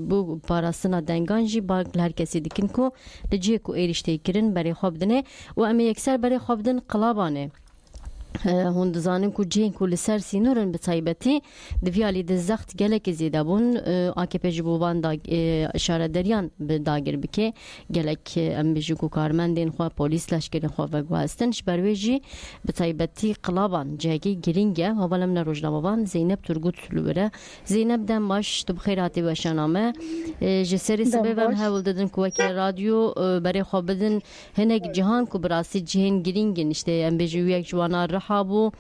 Speaker 1: بو پاراستنا دنگان جی با هر کسی دکن که لجیه که ایریشته کرن برای خواب دنه و اما یکسر برای خواب دن قلابانه هون دزانم که جین که لسر سینورن به تایبتی دویالی دزخت گلک زیده بون AKP جبوبان اشاره دریان به داگر بکه گلک ام بجو که کارمندین خواه پولیس لشکرین خواه و گوهستن شبروی جی به تایبتی قلابان جاگی گرینگه و ولم نروجناموان زینب ترگوت سلوبره زینب دم باش تو بخیراتی باشنامه جسری سببن هول دادن که وکی رادیو برای خواه بدن هنگ جهان که براسی جهن گرینگن اشته ام بجو یک جوانا رحابو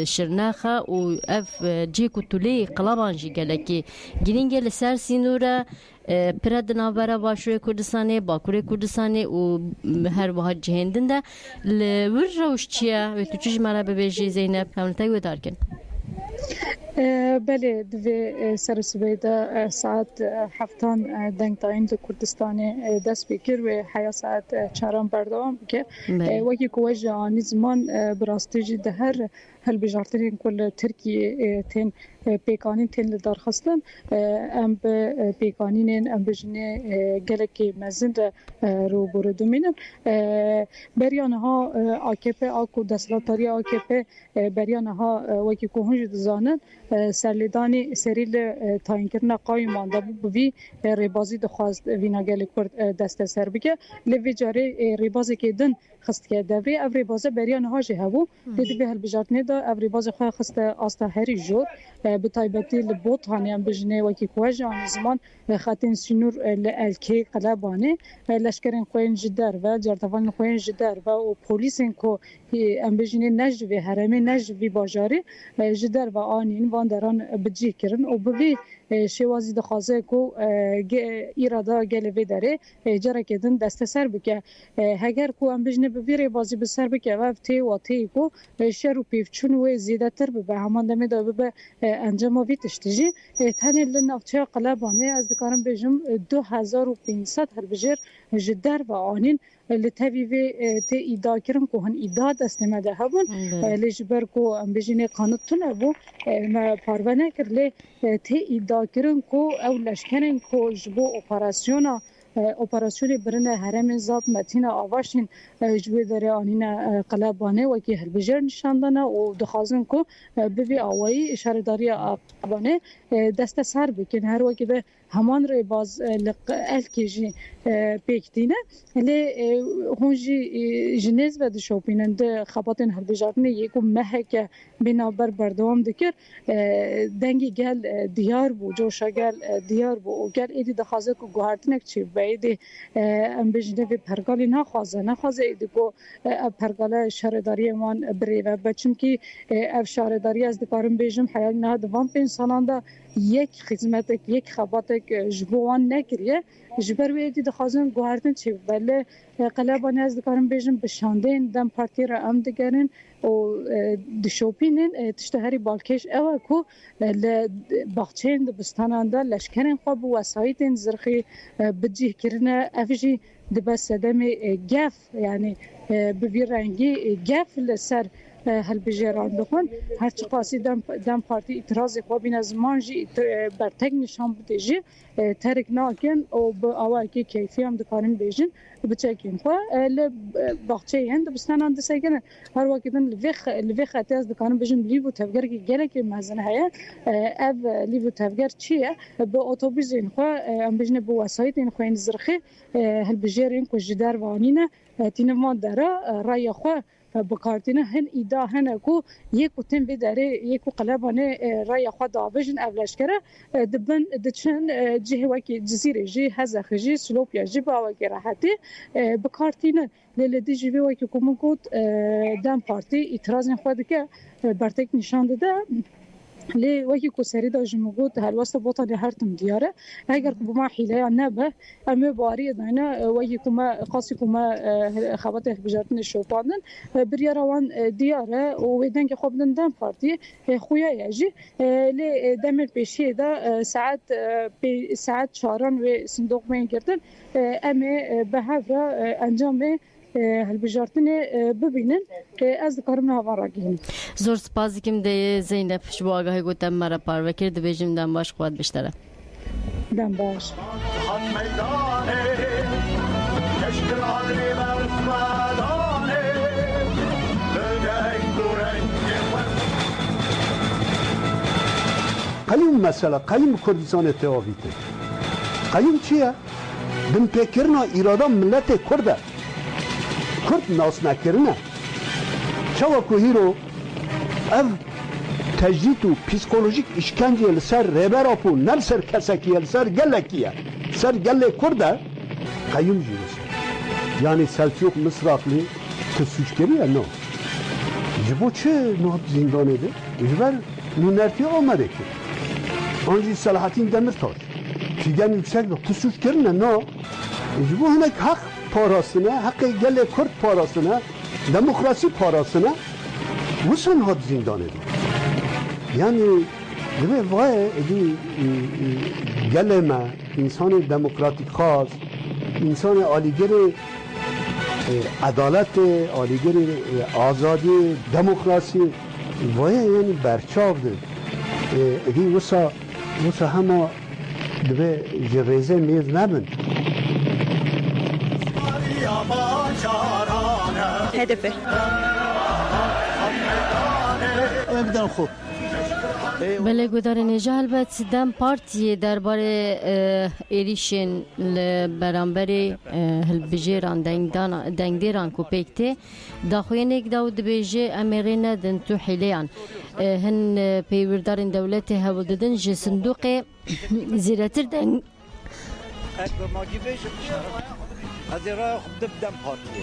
Speaker 1: شرناخه و اف جيكو تولي قلبانجي گلکی گرینگ لسر سینوره پرد نابرا باشوی کردستانی باکوری کردستانی و هر وها جهندن ده لور روش چیه و تو چیش مرا ببیجی زینب همونتای و دارکن
Speaker 6: بله دوی سرسویده ساعت هفتان دنگ تاین دو کردستان دست بکر و حیا ساعت چهارم بردوام بکر وکی کوچه آنی زمان براستیجی ده هر بجارترین کل ترکیه تین پیکانین تین لدارخستن ام به پیکانین ام بجنه گلکی مزن رو برده مینن بریانها AKP آکو دستلاتاری AKP بریانها وکی کوهنج دزانن سرلیدانی سریل تاین کردن قایم مانده بوی ریبازی دخواست وینا گل کرد دست سر بگه لوی جاری ریبازی که دن خست که دوری او ریبازه بریانها جه هبو دیدی به هل بجارتنه دا او ریبازه خواه خست آستا هری جور به تایبتی لبوت هانی هم بجنه وکی کوهج آن زمان خاتین سینور لالکی قلبانه لشکرین خوین جدر و جرتوان خوین جدر و پولیسین کو ام بجنه نجوی هرمی نجوی باجاری جدر و آنین واندران بجی کرن و بوی شوازی دخوازه کو ایرادا گلوی داره جرا کدن دست سر بکه هگر کو ام بجنه بوی بازی به سر بکه و تی و تی کو شرو پیفچون و زیاده تر به همان دمی دا به انجام وی تشتجی تنه لنافچه قلبانه از دکارم بجم 2500 هر بجر جدر و آنین لتوی تی ایدا کرن کو هن ایدا دست مده هبون لجبر کو ام بجنه قانون تونه بو ما پروانه کرله تی ایدا کرن کو او لشکنن کو جبو اپراسیون برنه هرم زاد متین آواشین جوی داره آنین قلبانه و که هلبجر نشاندنه و دخوازن کو ببی آوایی اشاره‌داری قلبانه دست سر بکن هر وقت به همان ری باز الکیجی پیکتینه لی هونجی جنیز و دشوپیننده خباتن هلبجارنه یکو مهک بنابر بردوام دکر دنگی گل دیار بو جوشا گل دیار بو و گل ایدی دخوازه کو گوهرتنک چی ایدی ام بجنه به پرگالی نخوازه ایدی کو پرگاله شهرداری وان بریوه بچم که اف شهرداری از دکارم بیجم حیال نه دوام پین سالانده یک خدمت یک خباتک جبوان نکریه جبر ویدی دخوازن گوهرتن چی ولی قلبانی از دکارم بیجم بشاندین دم پارتی را ام دگرن و دشوپینن تشتهری بالکش اوه کو باغچین دبستانانده لشکرین خواب و وسایتین زرخی بجیه کرنه افجی دبست دم گف یعنی بوی رنگی گف لسر هل بجیران دکن هر چه قاسی دم پارتی اعتراض خوابین از مانجی برتگ نشان بدهجی ترک ناکن و با آوه که کیفی هم دکارن بیجن بچکین خواه باغچه هند بستانان دسگنه هر وقتن لوی خطی از دکارن بیجن لیو تفگر که گله که مزنه هیا او لیو تفگر چیه با اتوبیس این خواه ام بیجن با وسایت این خواه این زرخی هل بجیرین که جدر وانینه تینمان داره رای خواه بکارتینه هن ایدا هن کو یکو تن بداره یکو قلبانه رای خود آویجن اولشکره دبن دچن جه وکی جزیره جه هزخ جه سلوپیا جه باوکی راحتی بکارتینه لیل دی جوی وکی کومون کود دم پارتی اعتراض خود که برتک نشان داده لی وکی کوسری داشت موجود هالوست بطل هرتم دیاره اگر بما حیله نبه اما باری داینا وکی کما قاسی کما خبرت بجارتن شوپاندن بریاروان دیاره و ودن که خوب دندن پارتی خویا یجی لی دمر پیشی دا ساعت 4 و صندوق مین کردن اما به هفرا انجام هالبجارتن ببینن از کارم نهاراگیم.
Speaker 1: زور سپاس دکم ده زینب شبو آگاهی گفتم مرا پارو کرد بیشتر دم باش خود بیشتره.
Speaker 6: دم باش.
Speaker 3: قلیم مسئله قلیم کردستان تئاویته. قلیم چیه؟ دم پیکرنا ایرادا ملت کرده. کرد ناس نکرنه چوا که هیرو اف تجدید و پسیکولوژیک اشکنجه لسر ریبر اپو نل سر کسکیه لسر گلکیه سر گل کرده قیوم جیرس یعنی سلچوک مصر اقلی تسوشکریه نه جبو چه نه زندانه ده؟ جبر نونرتی آمده که آنجی صلاحتین دمرتاش فیدن yüksek nokta suç kerine no bu henek hak parasına hakkı gele Kürt parasına demokrasi parasına bu son had zindan edin yani deme vay edi geleme insan demokratik khas insan aligeri adalet aligeri azadi demokrasi vay yani berçavdı edi وسا همه دوه جریزه میز نبن
Speaker 7: هدفه
Speaker 3: اقدام خوب
Speaker 1: بله گودار نجا البته دم پارتی درباره ایریشن برانبری هلبجیران دنگدیران کوپیکتی داخوینک داود بیجه امرین ندن تو حیلیان هن پیوردارن دولت هولدن جه صندوق زیرتر دنگ
Speaker 8: از راه خود دم پارتی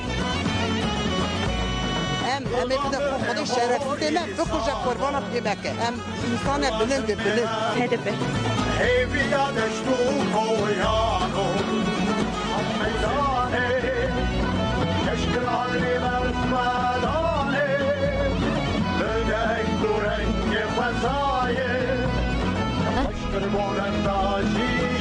Speaker 9: ام بدنا خود شرف تمام بكوجا قربانا بمكة ام انسان بلند
Speaker 7: هدفه
Speaker 8: ای بیا دشتو کویانو میدانه کشکل علی مرسمدانه بدنگ دورنگ فضایه کشکل بولنداجیانه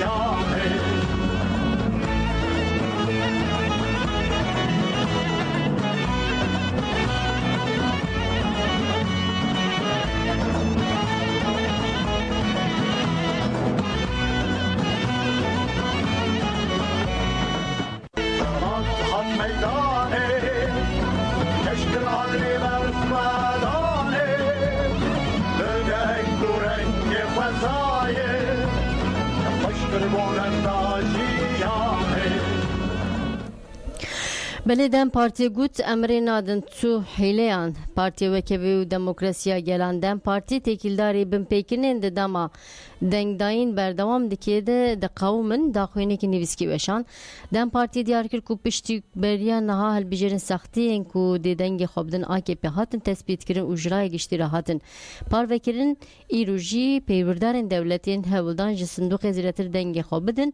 Speaker 1: بله دم پارتی گوت امری نادن تو حیلیان پارتی وکوی و دموکراسیا گلان دم پارتی تکیلداری بم پیکنین ده دما دنگداین بردوام دکیه ده قومن داخوینه که نویسکی وشان دم پارتی دیار کر کو پشتی بریا نها هل بجرن سختی این کو ده دنگ خوابدن آکی پی هاتن تثبیت کرن اجرای گشتی را هاتن پار وکرن ایروژی پیوردارن دولتین هولدان جسندوق زیرتر دنگ خوابدن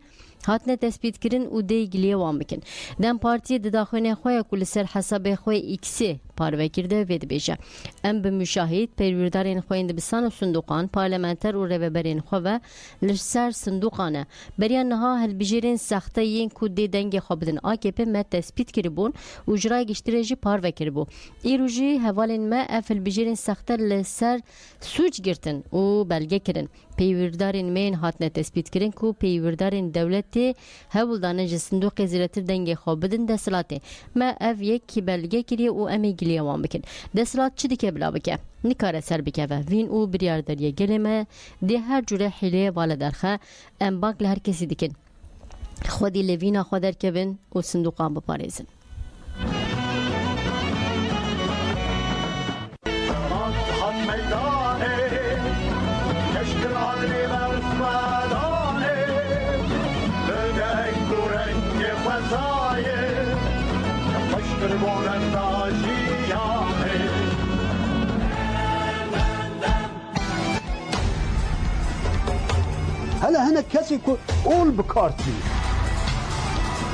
Speaker 1: هاتنه تثبیت کرن و دی گلیه وام بکن دم پارتی ده داخوینه خواه کل سر حساب خواه ایکسی پار وکرده وید بیجه ام به مشاهد پیوردارین خواه بسان و صندوقان پارلمانتر و روبرین خواه لسر صندوقانه بریا نها هل بجیرین سخته این کودی دنگ خوابدن آکیپه ما تثبیت کربون و اجرای گشترجی پار وکربو ایروژی حوالین ما افل بجیرین سخته لسر سوچ گرتن و بلگه کرن پیوردارین مین هاتنه تثبیت کرن کو پیوردارین دولتی هولدانه صندوق زیرتر دنگ خوابدن دستلاته ما اف یک بلگه کری و امی گلیه وام بکن دستلات چی دیگه بلا بکه نکاره سر بکه و وین او بریارداریه گلمه ده هر جوره حیله والا درخه ام بانک لهر کسی دیکن خودی لوینا خود در کبن و صندوقان بپاریزن
Speaker 3: هلا هنا كسي اول بكارتي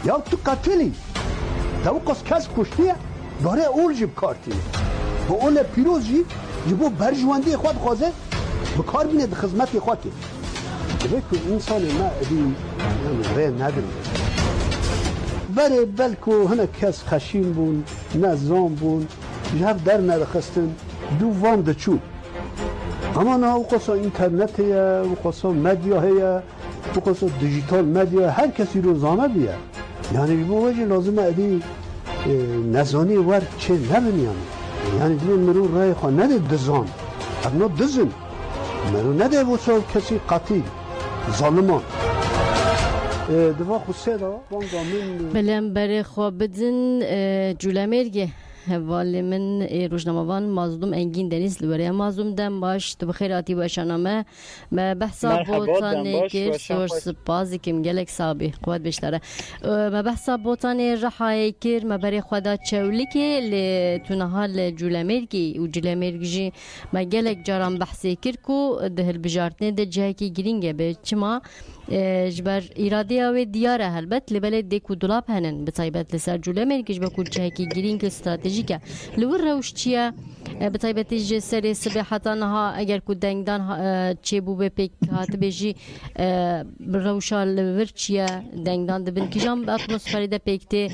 Speaker 3: يا تو قتلي توقس كاس كشتي داره اول جيب كارتي بقول بيروزي جيبو برجواندي خود خوازه بكار بينه خدمت خاطر بك انسان ما دي غير نادر بله بلکو هنه کس خشیم بون نظام بون جهر در نرخستن دو وام ده چون اما نه او قصا اینترنت هیا او قصا مدیا هیا او قصا دیجیتال مدیا هر کسی رو زامه بیا یعنی بو وجه لازم ادی نزانی ور چه نبینیم یعنی دیگه مرو رای خواه نده دزان اگنا دزن مرو نده بسا کسی قتیل ظالمان
Speaker 1: بلم برای خواب بدن جولمرگه هوالی من روزنامه‌وان مازدوم انگین دنیز لوریه مازدوم دم باش تو بخیراتی و شنامه ما بحثا بوتانه که سور سپازی کم گلک سابی قوت بیشتره ما بحثا بوتانه رحای کر ما برای خدا چولی که ل تونهال جولامرگی و جولامرگی ما گلک جارم بحثی کر کو ده بجارتنه ده جایی که گرینگه به چما جبر ایرادی او دیاره هلبت لبلد دیکو دولاب هنن بطایبت لسر جولامرگیش بکو جایی که گرینگ استراتژیکه لور روش چیه بطایبت جه سری سبحتا نها اگر کو دنگدان چه بو به پیک هات بجی روشا لور چیه دنگدان دبن کجام به اتمسفری ده پیکته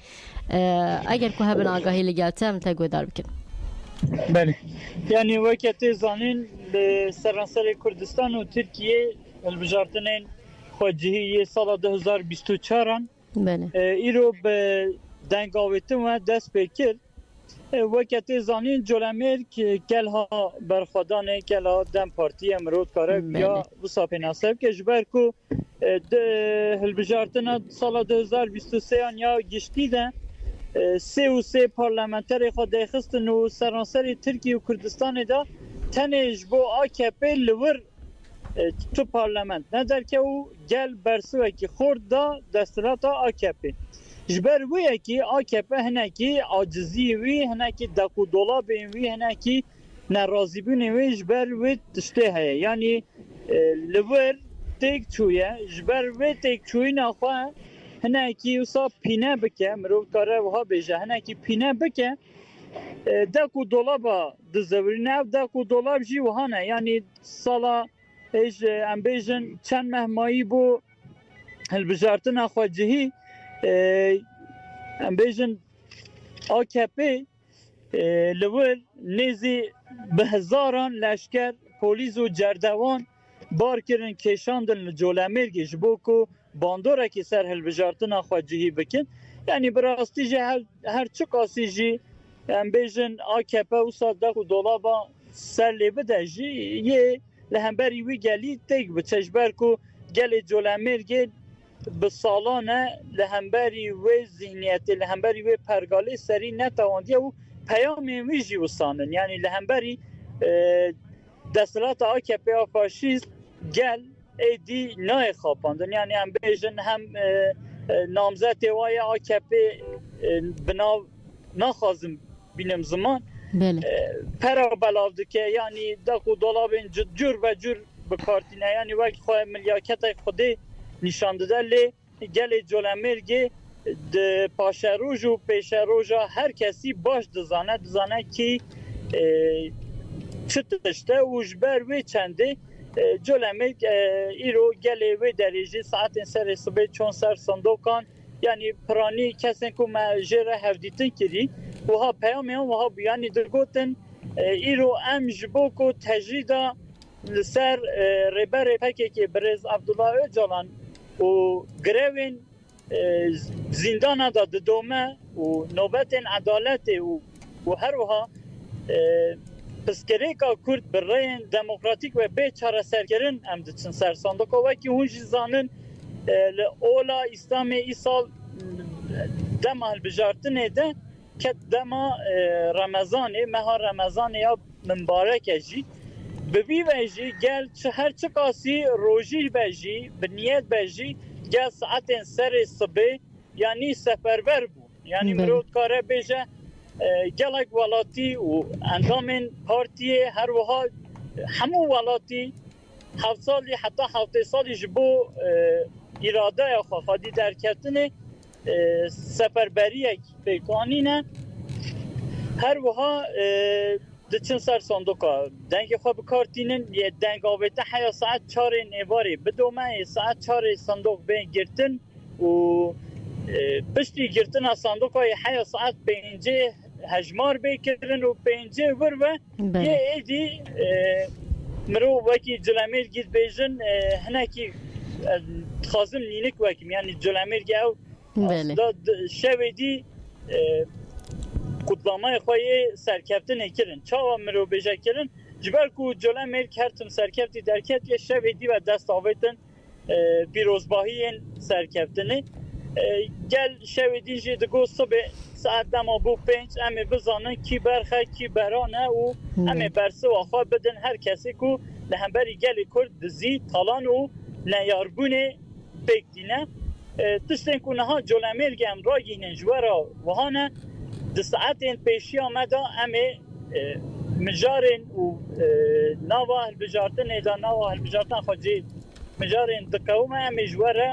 Speaker 1: اگر کو هبن آگاهی لگلته هم تگو دار بکن
Speaker 10: بله یعنی وقتی زانین سرانسر کردستان و ترکیه البجارتنین خواجهی سال 2024
Speaker 1: بله
Speaker 10: ایرو به دنگاویتن و دست بکر وقتی زانین جولامرگ کلها برخوادانه کلها دم پارتی امرود کاره یا وصاف ناسب که جبر کو البجارتن سال 2023 یا گشتی ده سه پارلمانتر خود دخستن و سرانسر ترکیه و کردستان دا تنش بو AKP لور تو پارلمان ندر که او گل برسوه که خورد دا دستلات AKP جبر وی که AKP هنکی عاجزی وی هنکی دکو دولاب وی هنکی نرازی بینی وی جبر وی تشته هیا یعنی لور تیک چویه جبر وی تیک چوی نخواه هنکی اوسا پینه بکه مرو کاره وها بیجه هنکی پینه بکه دکو دولابا دزورینه دکو دولاب جی وهانه یعنی سالا ایج ام بیجن چند مهمایی بو البجارتن خواجهی ام بیجن AKP لول نیزی به هزاران لشکر پولیس و جردوان بار کرن کشاندن جولامرگی جبو کو باندوره که سر هلبجارتن خواجهی بکن یعنی براستی جه هر چه قاسی جی ام بیجن AKP و صدق و دولابا سر لیبه ده جی یه لهمبری وی گلی تیک بچشبر کو گل جولامرگی به سالانه لهمبری وی ذهنیتی لهمبری وی پرگاله سری نتواندیه و پیامی وی جی وستانن یعنی لهمبری دستلات AKP فاشیست گل ایدی نای خواباندن یعنی هم بیجن هم نامزد وای AKP بنا نخوازم بینم زمان پرا بلاوده که یعنی دکو دولابین جور و جور بکارتینه یعنی وقتی خواه ملیاکت خودی نشان داده لی گل جولامرگی ده پاشروج و پیشروجا هر کسی باش دزانه که چه تشته و جبر وی چنده جولامرگ ایرو گل وی دریجی ساعت سر صبح چون سر صندوقان یعنی پرانی کسی که مجره هفدیتن کری وها پیامی هم وها بیانی درگوتن ایرو ام جبو کو تجریدا لسر ریبر پکی که برز عبدالله جالان و گروین زندان داد دومه و نوبت عدالت و هر وها پسکریکا کرد برای دموکراتیک و بیچاره سرگرن ام دچن سر صندوق و که اون جزانن اولا اسلام ایسال دم هلبجارتنه ده که دم رمضانه ماه رمضانه یا مبارکه جی ببی بجی گل هر چه قاسی روژی بجی بنیت بجی گل ساعت سر صبح یعنی سفرور بود یعنی مرود کاره بجه گلک ولاتی و اندامن پارتی هر وها همو ولاتی 7 سالی حتی 7 سالی جبو اراده یا خواهدی در کتن سفربری پیکانینه هر وها دچن سر صندوقا دنگ خواه بکارتینن یه دنگ آویته حیا ساعت 4 نیواری بدومه ساعت 4 صندوق بین گرتن و پشتی گرتن از صندوقا یه حیا ساعت 5 هجمار بکرن و 5 ور و یه ایدی مرو وکی جلامیر گید بیجن هنکی خازم نینک وکیم یعنی جلامیر گاو شویدی قطلامای خواهی سرکفتن کرن چاوا مرو بیجه کرن جبر کو جلامیر کرتم سرکفتی درکت یه شویدی و دست آویتن پیروزباهی سرکفتنه گل شویدی جی دگو صبح ساعت دما بو 5 ام بزانن کی برخه کی برانه و ام برسه واخا بدن هر کسی کو لهمبری گلی کرد دزی تالان و نیاربونه بگدینه تشتن کنه ها جولمیر گم را گینه جوارا وهانه د ساعتین پیشی آمده امه مجارن و نوا هلبجارتن ایدا نوا هلبجارتن خواجی مجارن دکاومه امه جوارا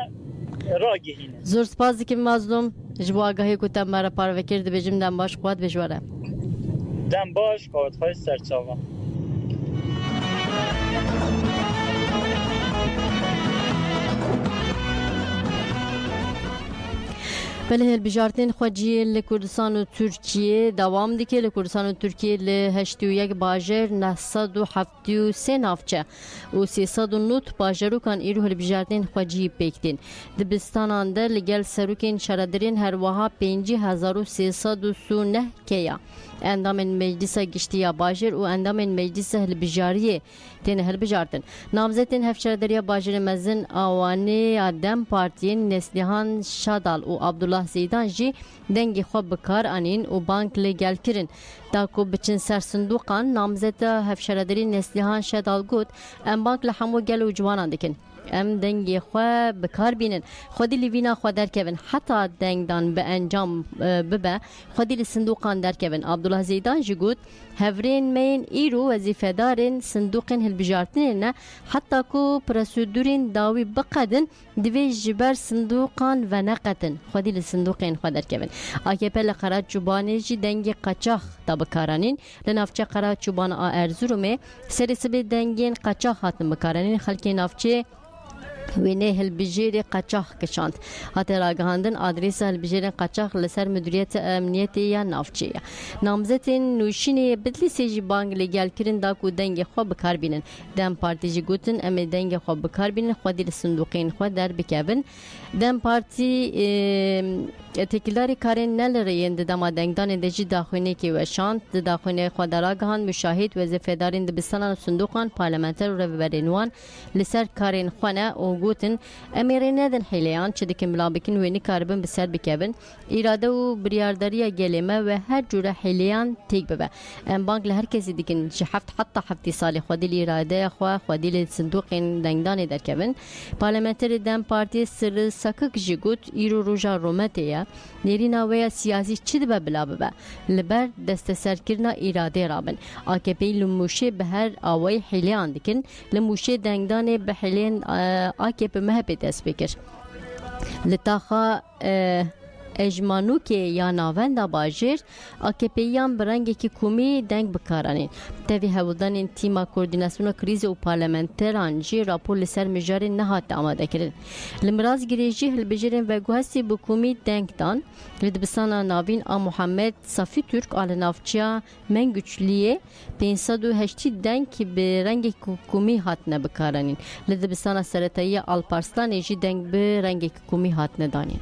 Speaker 10: را گینه
Speaker 1: زور سپاس دیکم مظلوم جبو آگاهی کتم مرا پاروکر دی بجم دم باش قوات بجواره
Speaker 10: دم باش قوات خواهی سرچاوه
Speaker 1: بله هلبجارتین خواجی لکردستان و ترکیه دوام دیگه لکردستان و ترکیه ل81 باجر 973 نافچه و 309 باجرو کان ایرو هلبجارتین خواجی پیکتین دبستان انده لگل سروکین شردرین هر وها 5339 کیا اندام مجلس گشتیا باجر و اندام مجلس هلبجاریه تین هلبجارتن نامزدین هفشردریا باجر مزن آوانی آدم پارتین نسلیحان شادال و عبدالله زیدان جی دنگی خواب بکار آنین و بانک لگل کرن تاکو بچن سر صندوقان نامزد هفشردری نسلیحان شادال گود ام بانک لحمو گل و جوانان دکن ام دنگی خو بکار بینن خودی لیوینا خو درکوین حتی دنگ دان به انجام ببه خودی لصندوقان درکوین عبدالله زیدان جگود هفرین مین ایرو وظیفه دارن صندوقین هلبجارتین نه حتی کو پرسودورین داوی بقدن دوی جبر صندوقان و نقتن خودی لصندوقین خو درکوین AKP لقرات جوبانی جی دنگی قاچاق تا بکارانین لنافچه قرات جوبان ارزرومه سرسبه دنگین قاچاق هاتن بکارانین خلکی نافچه وینه هلبجیر قاچاق کشاند هاته راگهاندن آدرس هلبجیر قاچاق لسر مدیریت امنیتی یا نافچه نامزدین نوشینی بدلی سیجی بانگ لگل کرن دا کو دنگ خواب بکار بینن دم پارتی جی گوتن امی دنگ خواب بکار بینن خودی لصندوقین خود در بکبن دم پارتی تکیلاری کارین نلرین دما دنگدان دجی داخونه کی وشاند داخونه خود راگهان مشاهد وظیفه دارین دبستان صندوقان پارلمانتر و رهبرینوان لسر کارین خونه و گوتن امیرین ندن حیلیان چه دکن ملابکن وینی کاربن بسر بکبن اراده و بریارداری گلیمه و هر جور حیلیان تیک ببه ام بانک لهر کسی دکن چه حتی هفتی سال خودی اراده خودی لصندوق دنگدان در کبن پارلمانتر دم پارتی سر سکک جگوت ایرو روژا رومتیه نیرینا ویا سیاسی چی دبه بلا ببه لبر دست سرکرنا اراده رابن AKP لموشه به هر آوای حیلیان دکن لموشه دنگدان به حیلین AKP مهبه دست بکر لطاقه اجمانو که یا ناوند باجر AKP یان برنگی که کومی دنگ بکارانین تاوی هولدان تیما کوردیناسیون کریز و پارلمانتران جی راپور لسر مجاری نهات آماده کرد لمراز گریجی هلبجرین و گوهستی بکومی دنگ دان لدبستان ناوین محمد صفی ترک آل نافچیا من güçliye 580 دنگ که به رنگ کومی هات نبکارانین لدبستان سرطایی آلپارستان جی دنگ به رنگ کومی هات ندانین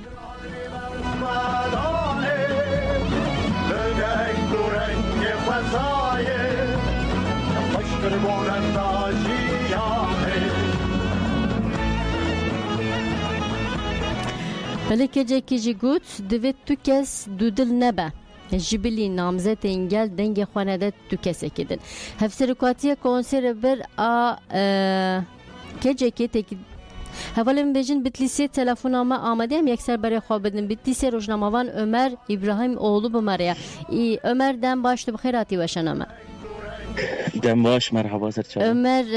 Speaker 1: بله که جکی جی گوت دوید تو کس دودل نبه جبلی نامزد انگل دنگ خوانده تو کس اکیدن هفسرکاتی کنسر بر که جکی تکی هفالم بیجن بتلیسی تلفن آمده هم یک سر برای خواب بدن بتلیسی روشنامه‌وان ömer İbrahim oğlu bu Maria ömer دم باش تو بخیراتی وشنامه
Speaker 11: دم باش مرحبا سرچاله
Speaker 1: ömer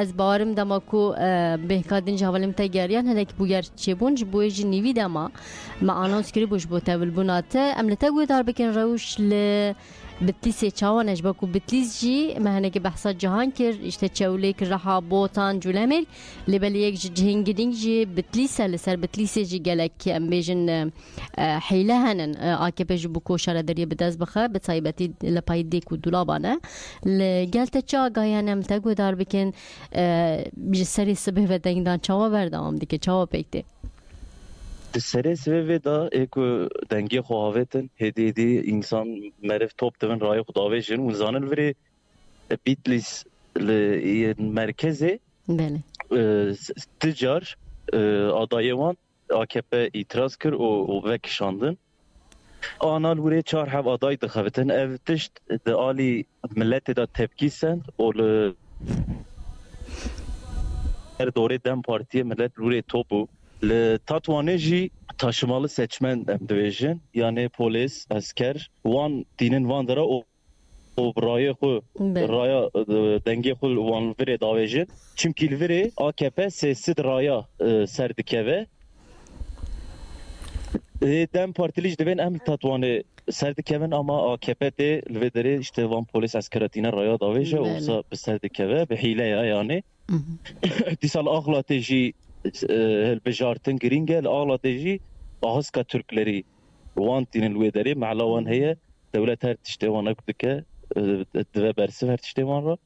Speaker 1: از بارم دماکو بهکادن جوالم تگریان هنک بوگر چبونج بویج نیوی دما ما آنونس کری بوش بو تول بوناته املتا گوی دار بکن روش ل بتلیس چاوانش باکو بتلیس جی مهنگی بحثات جهان کر اشته چولی که رها بوتان جولمیر لبل یک جهنگدینگ جی بتلیس لسر بتلیس جی گلک ام بیجن حیله هنن AKP جی بکو شردری بدز بخه بطایبتی لپای دیکو دولابانه لگلت چا گایانم تگو دار بکن بیج سری سبه و دنگدان چاوا بردام دیگه چاوا پیکته
Speaker 11: سری سبب دا اکو دنگی خواهوتن هدیدی انسان مرف توپ دون رای خداویشن و زانل وری بیتلیس مرکزی
Speaker 1: بله
Speaker 11: تجار آدایوان AKP itiraz kır o vekişandın آنال وری چهار هف آدای دخوتن افتشت دالی ملت دا تبکی سند و دوره دم پارتی ملت روی توپو لتاتوانه جی taşımalı seçmen devejin yani polis, asker van dinin van dara o raya denge xu van vere davejin çünkü vere AKP sessiz raya serdikeve dem partiliş deven em tatvanı serdikeven ama AKP de lvedere işte van polis askeratine raya daveje olsa serdikeve be hile ya yani disal ahlateji البجارتن جرينجل آلا تجي أهسكا تركلري وانتين الويدري معلوان هي دولة هر تشتوان أكتك دوا برسف هر تشتوان را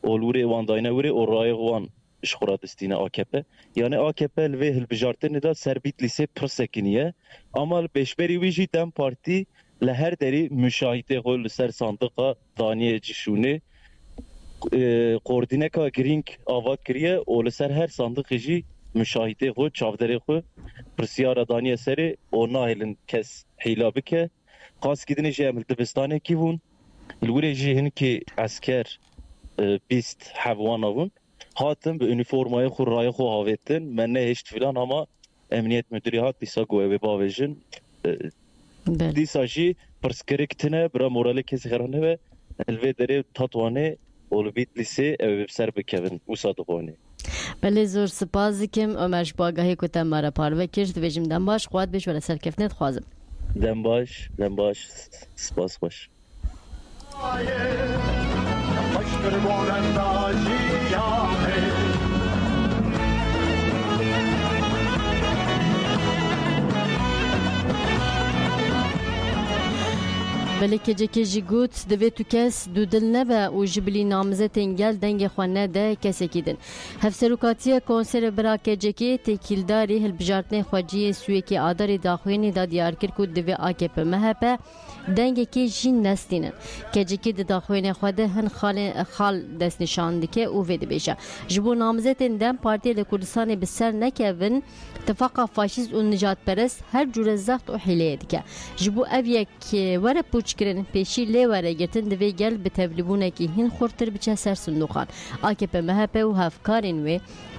Speaker 11: أولوري وان داينا وري أوراي وان شخورات استينا AKP يعني AKP الوي البجارتن دا سربيت لسه پرسكينية أما البشبري ويجي دم بارتي لهر داري مشاهده غول سر صندوقا دانية جشوني قوردينكا جرينج آوات كريه ولسر هر صندوق جي مشاهده خو چاودره خو پرسیار دانی سری او ناهلن کس حیلا بکه قاس گیدنی جه عمل دبستانه کی بون الوری جه هن که عسکر بیست حوان آون هاتم به uniformای خو رای خو هاویتن من نه هشت فلان اما امنیت مدیری هات دیسا گوه باویجن دیسا جی پرسکرکتنه برا مورالی کسی خرانه و الوی داره تطوانه اولویت لیسه او بسر بکوین و صادقانه
Speaker 1: بله زور سپاس دکم عمر باگاهی کتم مرا پارو کرد بجم دم باش خواد بش ولی سرکفنت خوازم
Speaker 11: دم باش سپاس باش
Speaker 1: بله که جی گوت دوی تو کس دو دل نبه و جبلی نامزه تنگل دنگ خوانه ده کسی کدن هفسروکاتی کنسر برا که تکیلداری هلبجارتن خواجی سوی که آداری داخوینی دا دیار کر کود دوی AKP مهبه دنگ که جین نستینن که جی داخوینی خواده هن خال دست نشانده که او ویده بیشه جبو نامزه تندن پارتی لکردستان بسر نکوین اتفاق فاشیست و نجات پرست هر جور زخت و حیله دیگه جبو اویه که وره پوچکرین پیشی لیواره گرتن دوی گل به تبلیبونه که هین خورتر بچه سر صندوقان AKP MHP و هفکارین و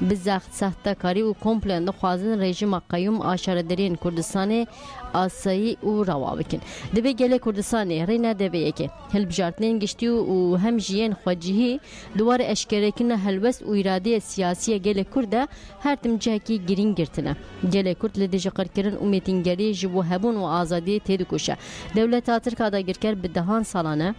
Speaker 1: بزخت سخته کاری و کمپلن خوازن رژیم قیوم آشاردرین کردستان آسایی و روابکن دوی گل کردستان رینا دوی که هلبجارتنین گشتی و هم جیین خواجیهی دوار اشکرکن هلوس و اراده سیاسی گل کرده هر تمجه کی گرین گرتنه گل کرد لدیج قرکرن و میتینگری جبو هبون و آزادی تیدکوشه دولت آتر کاداگر کرد به دهان سالانه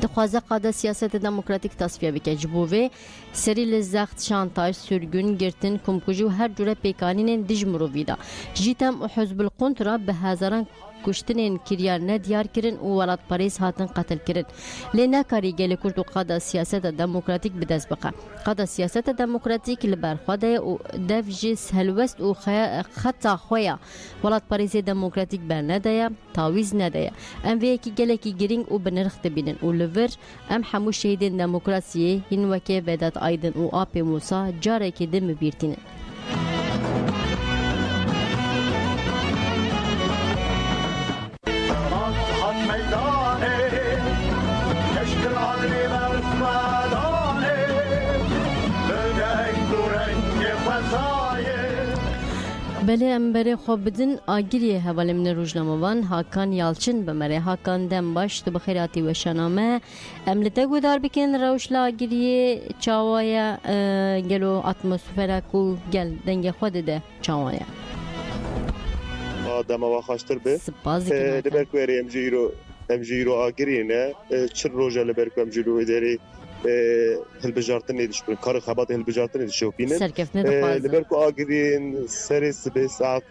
Speaker 1: دخوازه قاده سیاست دموکراتیک تصفیه بکه جبوه سری لزخت شانتاج سرگون گرتن کمکوجو هر جوره پیکانین دج مروویدا جیتم و حزب القنطره به هزاران کشتنین کریار ندیار کرن و ولات پاریس هاتن قتل کرن لینا کاری گل کرد و قاده سیاست دموکراتیک بدست بقه قاده سیاست دموکراتیک لبرخواده و دفجس هلوست و خطا خویا ولات پاریس دموکراتیک بر ندایا تاویز ندایا ام وی کی گل کی گرینگ و بنرخت بینن و لور ام حمو شهیدین دموکراسی هین وکه بدات ایدن و آپ موسی جاره کی دم بیرتینن بله امبره خواب بدن آگیری حواله من روزنامه‌وان هاکان یالچن بمره هاکان دم باش تو بخیراتی و شنامه املته گودار بکن روشلا آگیری چاوایا گلو اتمسفره کو گل دنگ خود ده چاوایا
Speaker 12: دم و خاطر به
Speaker 1: سپاس
Speaker 12: لبرکو امجیرو آگیری نه چه روزه لبرکو امجیرو اداری هلبجارتن ندیش بین کار خبات هلبجارتن ندیش شوپینن لبرکو آگرین سری سبه ساعت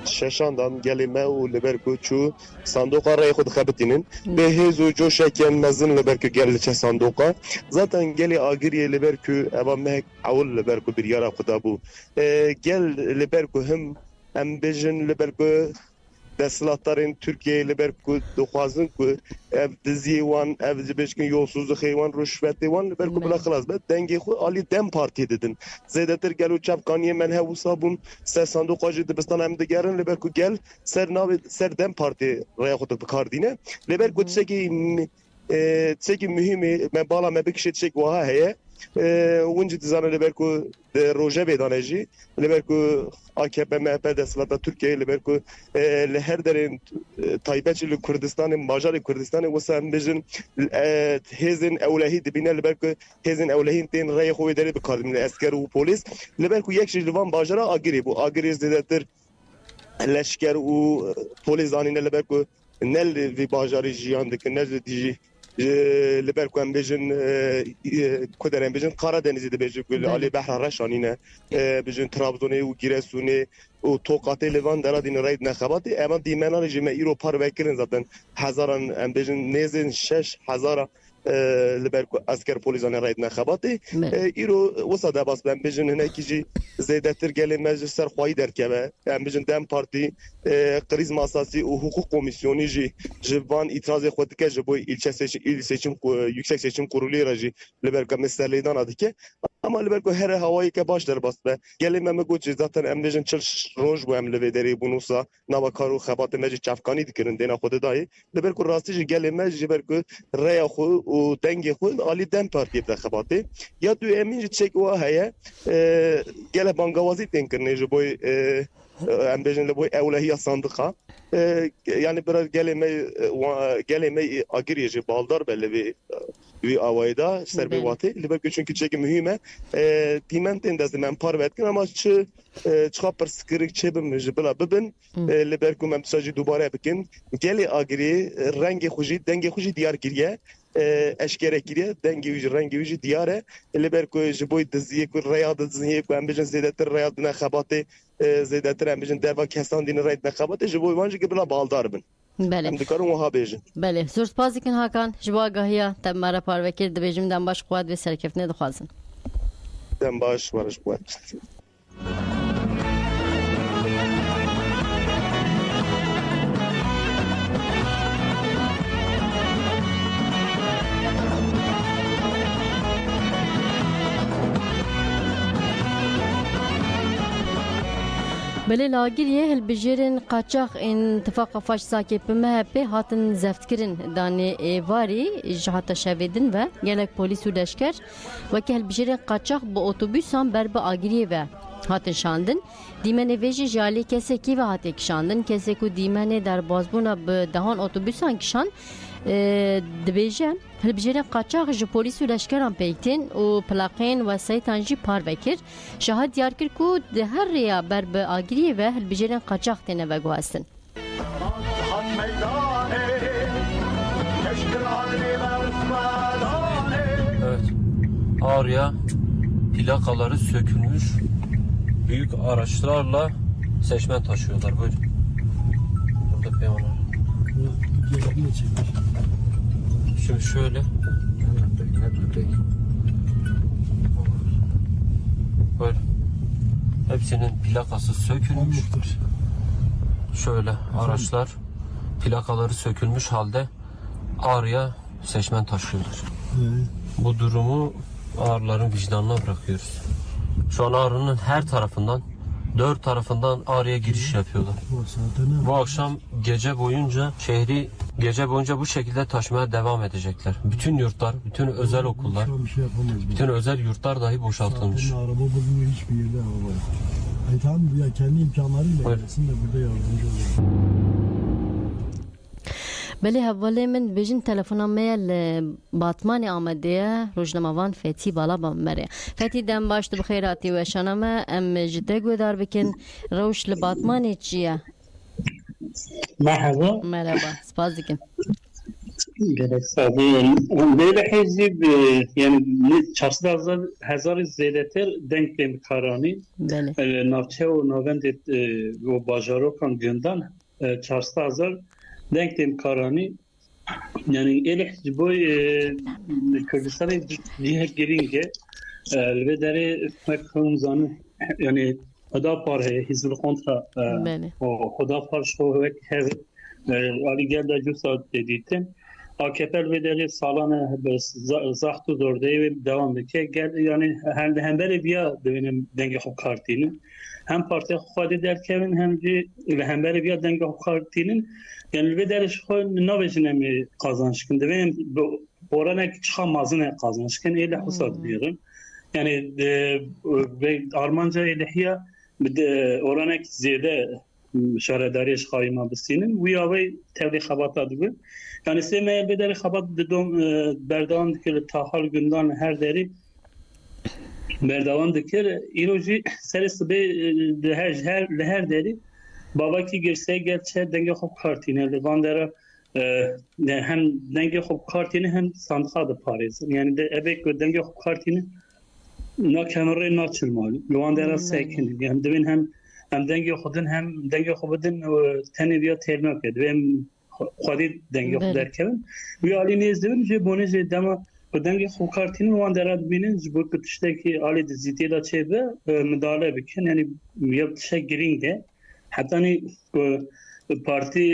Speaker 12: ششاندان گلی ما و لبرکو چو صندوق رای خود خبتینن به هزو جو شکن مزن لبرکو گلی چه صندوقا zaten گلی آگری لبرکو اما مهک اول لبرکو بیریارا خدا بو گل لبرکو هم بجن لبرکو دستلاتların Türkiye li ber ku dixwazin ku ev diziyê wan ev jibêjkin yolsuzluxê wan rüşvetê wan li ber ku bila xilas be dengê xwe alî Dem Partiyê didin. Zêdetir gel û çavkaniyê me hev wisa bûn ser sandoqa jî dibistan em digerin li ber ku gel ser navê ser Dem Partiyê rêya xwe bikar dîne. Li ber ku tişekî mühimî me bala me bikişê tişek wiha heye. Winci dizane li ber ku Rojevê dane jî li ber ku AKP MHP destelata Türkiye li ber ku li her derên taybet li Kurdistanê bajarê Kurdistanê wisa em bijin hêzên ewlehî dibîne li ber ku hêzên ewlehîn tên rêyê xwe wê derê bikardin li esker û polîs li ber ku yek jî li van bajara Agirê bû. Agirê zêdetir leşker û polîs zanîne li ber ku ne li vî bajarê jiyan dikin ne jî li ber ku em bêjin ku derên bêjin Karadenizê dibêjin ku li alê behra reşanîne bêjin Trabzonê û Giresunê û Tokatê li van dera dîne rey nexebatê evan dîmenanê jî me îro par vekirin zaten hezaran em bêjin nêzên 6000 li ber ku esker polîsan rey nexebatê îro wisa debas em bêjin hinekî jî zêdetir gelê me ji ser xwayî derkeve em bêjin Dem Partî kriz masasî û hukuk komisyonî jî ji van îtirazê xwe dike ji bo Yüksek Seçim Kurulûyê re jî li ber ku em serlêdana dike ama li ber ku here hewayeke baş derbas be gelê me got zaten em bêjin çil roj bû em li vê derê bûn wisa nava kar û xebatê me jî çavkanî dikirin dêna xwe didayê li ber ku rastî jî gelê me ji ber ku rêya xwe û dengê xwe alî Dem Partiyê de xebatê ya du emîn jî çek wa heye gelek bangawazî tên kirine ji bo em bêjin li bo ewlehiya sandiqa yani biraz gelê me Agirê jî baldar be li vê awayê da ser bê watê li ber ku çünkü çekî mühim e dîmen tên dest em par vetkin ama çi çiqa pirskirik çêbim ji bila bibin li ber ku em tisa jî dubare bikin gelê Agirê rengê xwe jî dengê xwe jî diyar kiriye eşkere kiriye dengê wî jî rengê wî jî diyar e li ber ku ji bo diziyê ku rêya diziyê ku em bêjin zêdetir rêya dine xebatê zêdetir em bêjin derva kesan dîne rey dine xebatê ji bo wan jî bila baldar bin. Em dikarin wiha bêjin.
Speaker 1: Belê zor spas dikin Hakan ji bo agahiya te me re parvekir dibêjim dem baş xwat vê serkeftinê dixwazin.
Speaker 12: Dem baş barış xwat.
Speaker 1: Belê li Agiriyê hilbijêrên qaçax ên Tifaka Faş Zakê MHP hatin zeftkirin danê êvarî ji hata şevêdin ve gelek polîs û leşker wekî hilbijêrên qaçax bi otobûsan ber bi Agiriyê ve hatin şandin. Dîmenê vê jî ji alî kesekî ve hatê kişandin. Kesek û dîmenê derbasbûna bi dehan otobûsan kişand dibêje hilbijêrên qaçax ji polîs û leşkeran peyktên û plaqên wesayîtan jî par vekir. Şahid diyar kir ku di her rêya ber bi Agiriyê ve hilbijêrên qaçax têne veguhestin.
Speaker 13: Evet. Ağrı'ya plakaları sökülmüş büyük araçlarla seçmen taşıyorlar. Buyurun. Burada piyanolar. Şimdi şöyle. Böyle. Hepsinin plakası sökülmüş. Şöyle araçlar plakaları sökülmüş halde Ağrı'ya seçmen taşıyorlar. Bu durumu Ağrıların vicdanına bırakıyoruz. Şu an Ağrı'nın her tarafından, dört tarafından Ağrı'ya giriş yapıyorlar. Bu akşam gece boyunca şehri bu şekilde taşımaya devam edecekler. Bütün yurtlar, bütün özel okullar, bütün özel yurtlar dahi boşaltılmış.
Speaker 14: Araba bulmuyor, hiçbir yerde araba yok. Tamam ya, kendi imkanlarıyla gelsin de burada yardımcı oluyor.
Speaker 1: Belê hevalê min bêjin telefona me ye li Batmanê Amedê ye rojnamavan Fetî Balaba me re. Fetî dem baş tu bi xêr hatî weşana me em ji te guhdar bikin rewş li Batmanê çi ye?
Speaker 15: Merhaba.
Speaker 1: Merhaba. Spas dikim.
Speaker 15: Gerek sadece böyle hezib yani 400,000 zêdetir denk tên karani. Navçe û navendê û bajarokan gundan 400,000 denk tên karani. Yani elih ji bo Kurdistanê cihek giringe li vê derê xwe zanin yani Hüdapar heye Hizbul Kontra o Hüdapar şovek hevit Ali geldi Cusa dediğin AKP lideri salana zahtu dördeyi ve devam ediyor. Yani hem böyle bir benim denge partinin hem parti xwedê derkevin hem böyle bir denge partinin yani ve deriş xwe navêjine mi kazançkin divên oranek çıkamazın kazançkin öyle hesap diyorum. Yani ve Armanca elihiye oranek ziyade şaredari şayma bisinin bu yavey tevli xabata dibi. Yani semeye bedeli xabat dedom berdavan dikir tahal günden her deri berdavan dikir iroji serisi be her deri baba ki girse gerçe denge hop kartine levandera hem denge hop kartini hem sandığa da Paris. Yani de ebek denge hop kartini na kamerayı na çılmalı. Levandera sakin. Yani devin hem denge xudun hem denge xubudun teneviya ternak ed ve خودی دنگ خود درکن وی علی نیز دیم که بونه جه دما و دنگ خود کارتین وان درات بینن جبور کتشته که علی دزیتی دا چه به مداله بکن یعنی یه تشه گرینگ ده حتی نی پارتی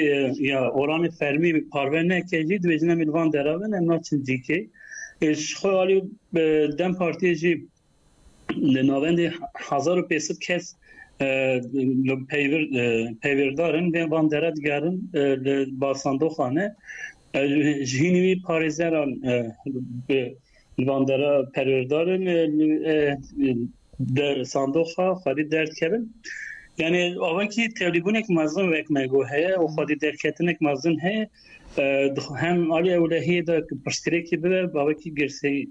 Speaker 15: یا اوران فرمی پارون نکجی دویجنه میلوان درابن امنا چندی که شخو علی دم پارتی جی نوند 1500 کس پیوردارن و واندرد گرن باساندو خانه جینوی پاریزران واندرا پیوردارن در ساندوخا خالی درد کردن یعنی اول کی تبلیغونک مزن و اکمگو هه و خالی درد کردنک مزن هه هم علی اولهی دا پرستریکی به اول کی گرسی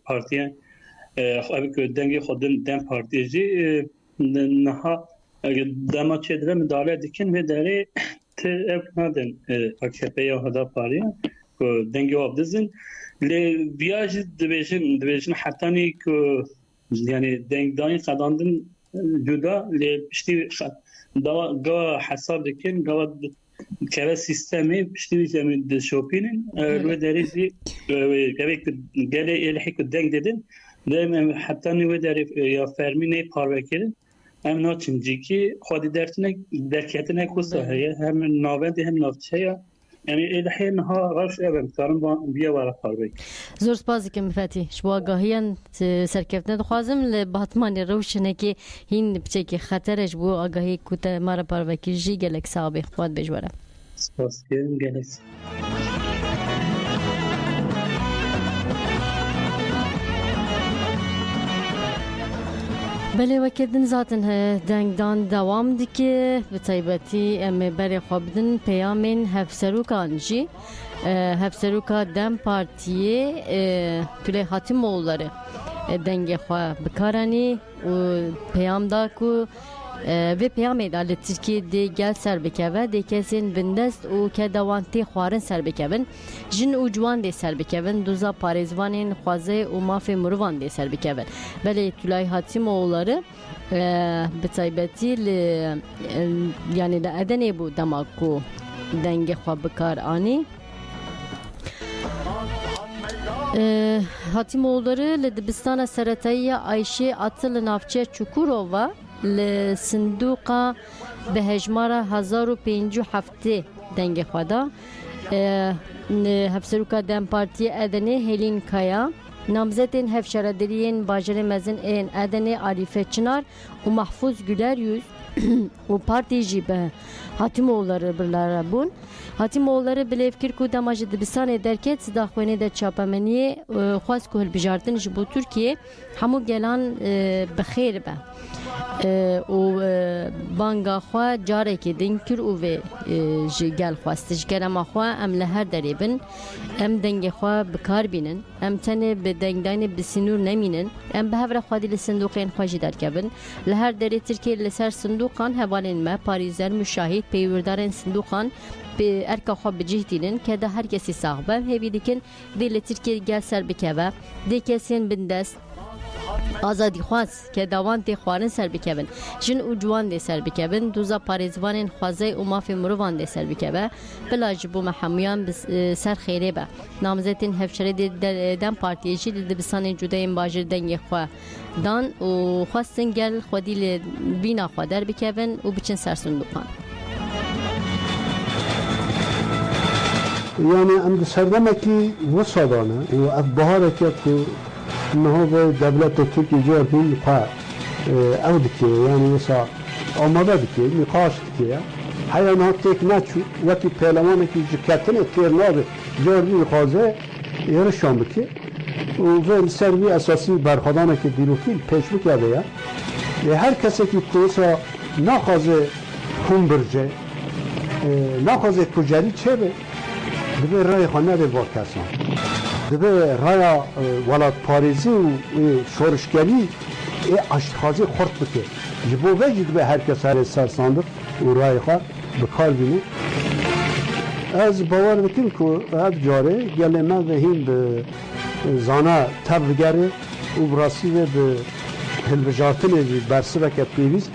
Speaker 15: پارتیان اول که دنگی خودن دم پارتیجی نها دما چedre müdahale dikin ve deri te evnaden AKP ya Hüdapar'ya dengi abdizin le viyaj dibejin hatani ko yani dengdani qadandın juda le işte da hesap dikin da keve sistemi işte zemin de şopinin ve deri gerek gele elhik deng dedin de hatani ve deri ya fermine parvekerin hem naçinci ki xwedî derketine kusa heye hem navendê hem navçeya yani elhê niha reş ev karin biya were parvek.
Speaker 1: Zor spas dikim Fetî ji bo agahiyan serkeftinê dixwazim li batmanê rewşinekê hîn piçekî xetere ji bo agahî ku te mara parvekî jî gelek sabê xwed bêj were.
Speaker 15: Spas kirin gelek.
Speaker 1: بله وکردن زاتن دنگدان دوام دیگه به تایبتی ام بر خوابدن پیامین هفسروکان جی هفسروکا دم پارتیه توله حاتimoğulları denge خواه بکارانی و پیام دا کو ve peyam eda Türkiye'de gel serbekeve de kesin bindest o ke davanti xwarin serbekevin jin u juan de serbekevin duza parezvanin xwaze u mafe murvan de serbekevin bele Tülay Hatimoğulları bi taybeti yani de edene bu damaku denge xwa bikar ani Hatimoğulları li dibistana seretayya Ayşe Atıl Navçe Çukurova لصندوق به هجمار 1507 دنگ خدا هفسروکا دم پارتی ادنه هلین کایا نامزدین هفشاردرین باجر مزن این ادنه عریفه چنار و محفوظ güler yüz و parti jibe Hatimoğulları birler bun Hatimoğulları bilevkir ku damajı dibistan ederket sidaxwene de çapameniye xwaz ku hilbijartin ji bo Türkiye hemû gelan bixêr be و بانگا خوا جاره که دین کر او و جگل خواستش کرم خوا ام لهر دریبن ام دنگ خوا بکار بینن ام تنه به دنگدان بسینور نمینن ام به هفره خوا دیل صندوقین خواجی در کبن لهر دری ترکیه لسر صندوقان هوالین ما پاریزر مشاهد پیوردارن صندوقان به ارکا خوا بجه دیلن که ده هر کسی صاحبه هیوی دیکن دیل ترکیه گل سر بکوه دی کسین بندست آزادی خواست که دوان تی خوارن سر بکبن جن و جوان دی سر بکبن دوزا پاریزوان خوازه و مافی مروان دی سر بکبه بلا جبو محمیان سر خیره به نامزدین هفشره دی دم پارتیجی دی بسان جودای باجر دنگی خواه دان و خواستن گل خودی لی بینا خواه در بکبن و بچن سر صندوقان
Speaker 3: يعني عند سردمكي وصدانا وأبهارك يكو إنه دولة تركيا جوا بين قا أودكي يعني وصا أو ما بدكي نقاش كي هاي أنا تك ناتشو وقت بيلمان كي جكتنا كير نابه جوري قازة يرشون بكي وفي السربي أساسي برخدانا كي ديروكي پیش بكده يا هر کسی که کوسا ناخوازه خون برجه ناخوازه کجری چه به دبه رای خانه به با کسان دبه رای ولاد پاریزی و شورشگری اشتخازی خورد بکه جبو وجد به هر کس هر سر صندوق و رای خواه بکار بینه از باور بکن که هد جاره گله من وحیم به زانا تبگره و براسی به هلوجاتنه برسه که پیویز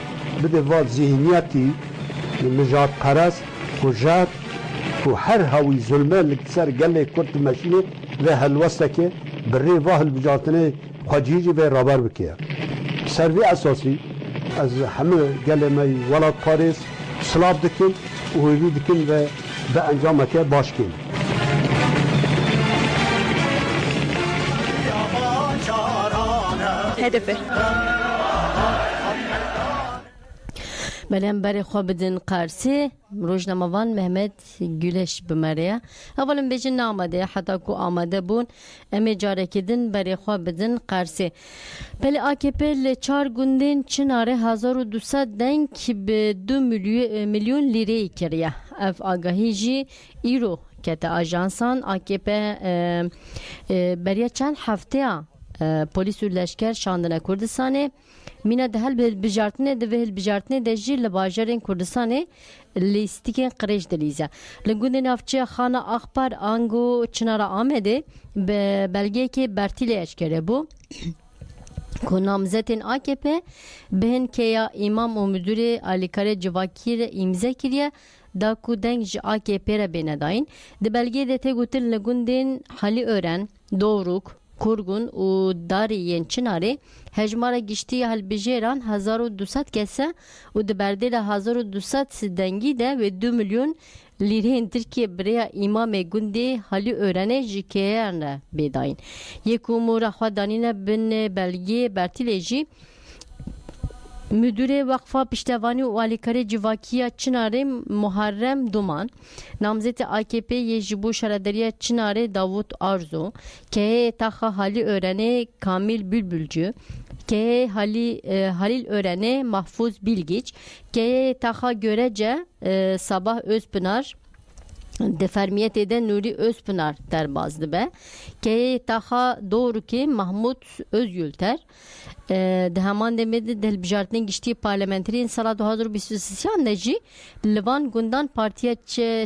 Speaker 3: بده واد ذهنیتی نجات پرست کجات و هر هاوی ظلمه لکسر گله کرد مشینه و هلوسته که بری واه هلوجاتنه خواجیجی به رابر بکیه سروی اساسی از همه گله می ولاد پاریس سلاب دکن و هویوی دکن و به انجام که باش کن
Speaker 7: هدفه
Speaker 1: بلیم برای خواب بدن قرصی روزنامه‌وان محمد گلش بمریه اولم بیشتر نامده حتی کو آماده بون امی جاره کردن برای خواب بدن قرصی بله AKP ل 4 گوندین چناره 1200 دنگ که به 2 میلیون لیره کریه اف آگاهی جی ایرو که تا آژانسان AKP برای چند هفته پلیس و لشکر شاندن کردستانه مینا ده هل بجارتنه ده هل بجارتنه ده جی لباجرین کردستانه لیستیکن قریش دلیزه لگون نافچه خانه اخبار آنگو چنارا آمده به بلگه که برتیل اشکره بو که نامزدین AKP بهن که یا امام و مدیر علیکار جواکیر امضا کریه دا کو دنگ جی AKP را بینداین ده بلگه ده تگوتن لگون دین حالی öğren doğruk Kurgun u dariyen çınarı hecmara geçtiği halbijeran 1200 kese u de berdela 1200 dengi de ve 2 milyon lirin Türkiye buraya imam gundi hali öğrene jikeyerne bedayin. Yekumura xwadanine bin belge bertileji Müdüre Vakfa Piştevani u Alikare Civakiya Çınarı Muharrem Duman namzeti AKP Yejibu Şaradariya Çınarı Davut Arzu ke taha hali öğrene Kamil Bülbülcü ke Halil öğrene Mahfuz Bilgiç ke taha görece Sabah Özpınar defermiyet eden Nuri Özpınar derbazdı be ke taha doğru ki Mahmut Özyülter ده همان دمید دل بجارتن گشتی پارلمانترین سال 2023 نجی لوان گوندان پارتیا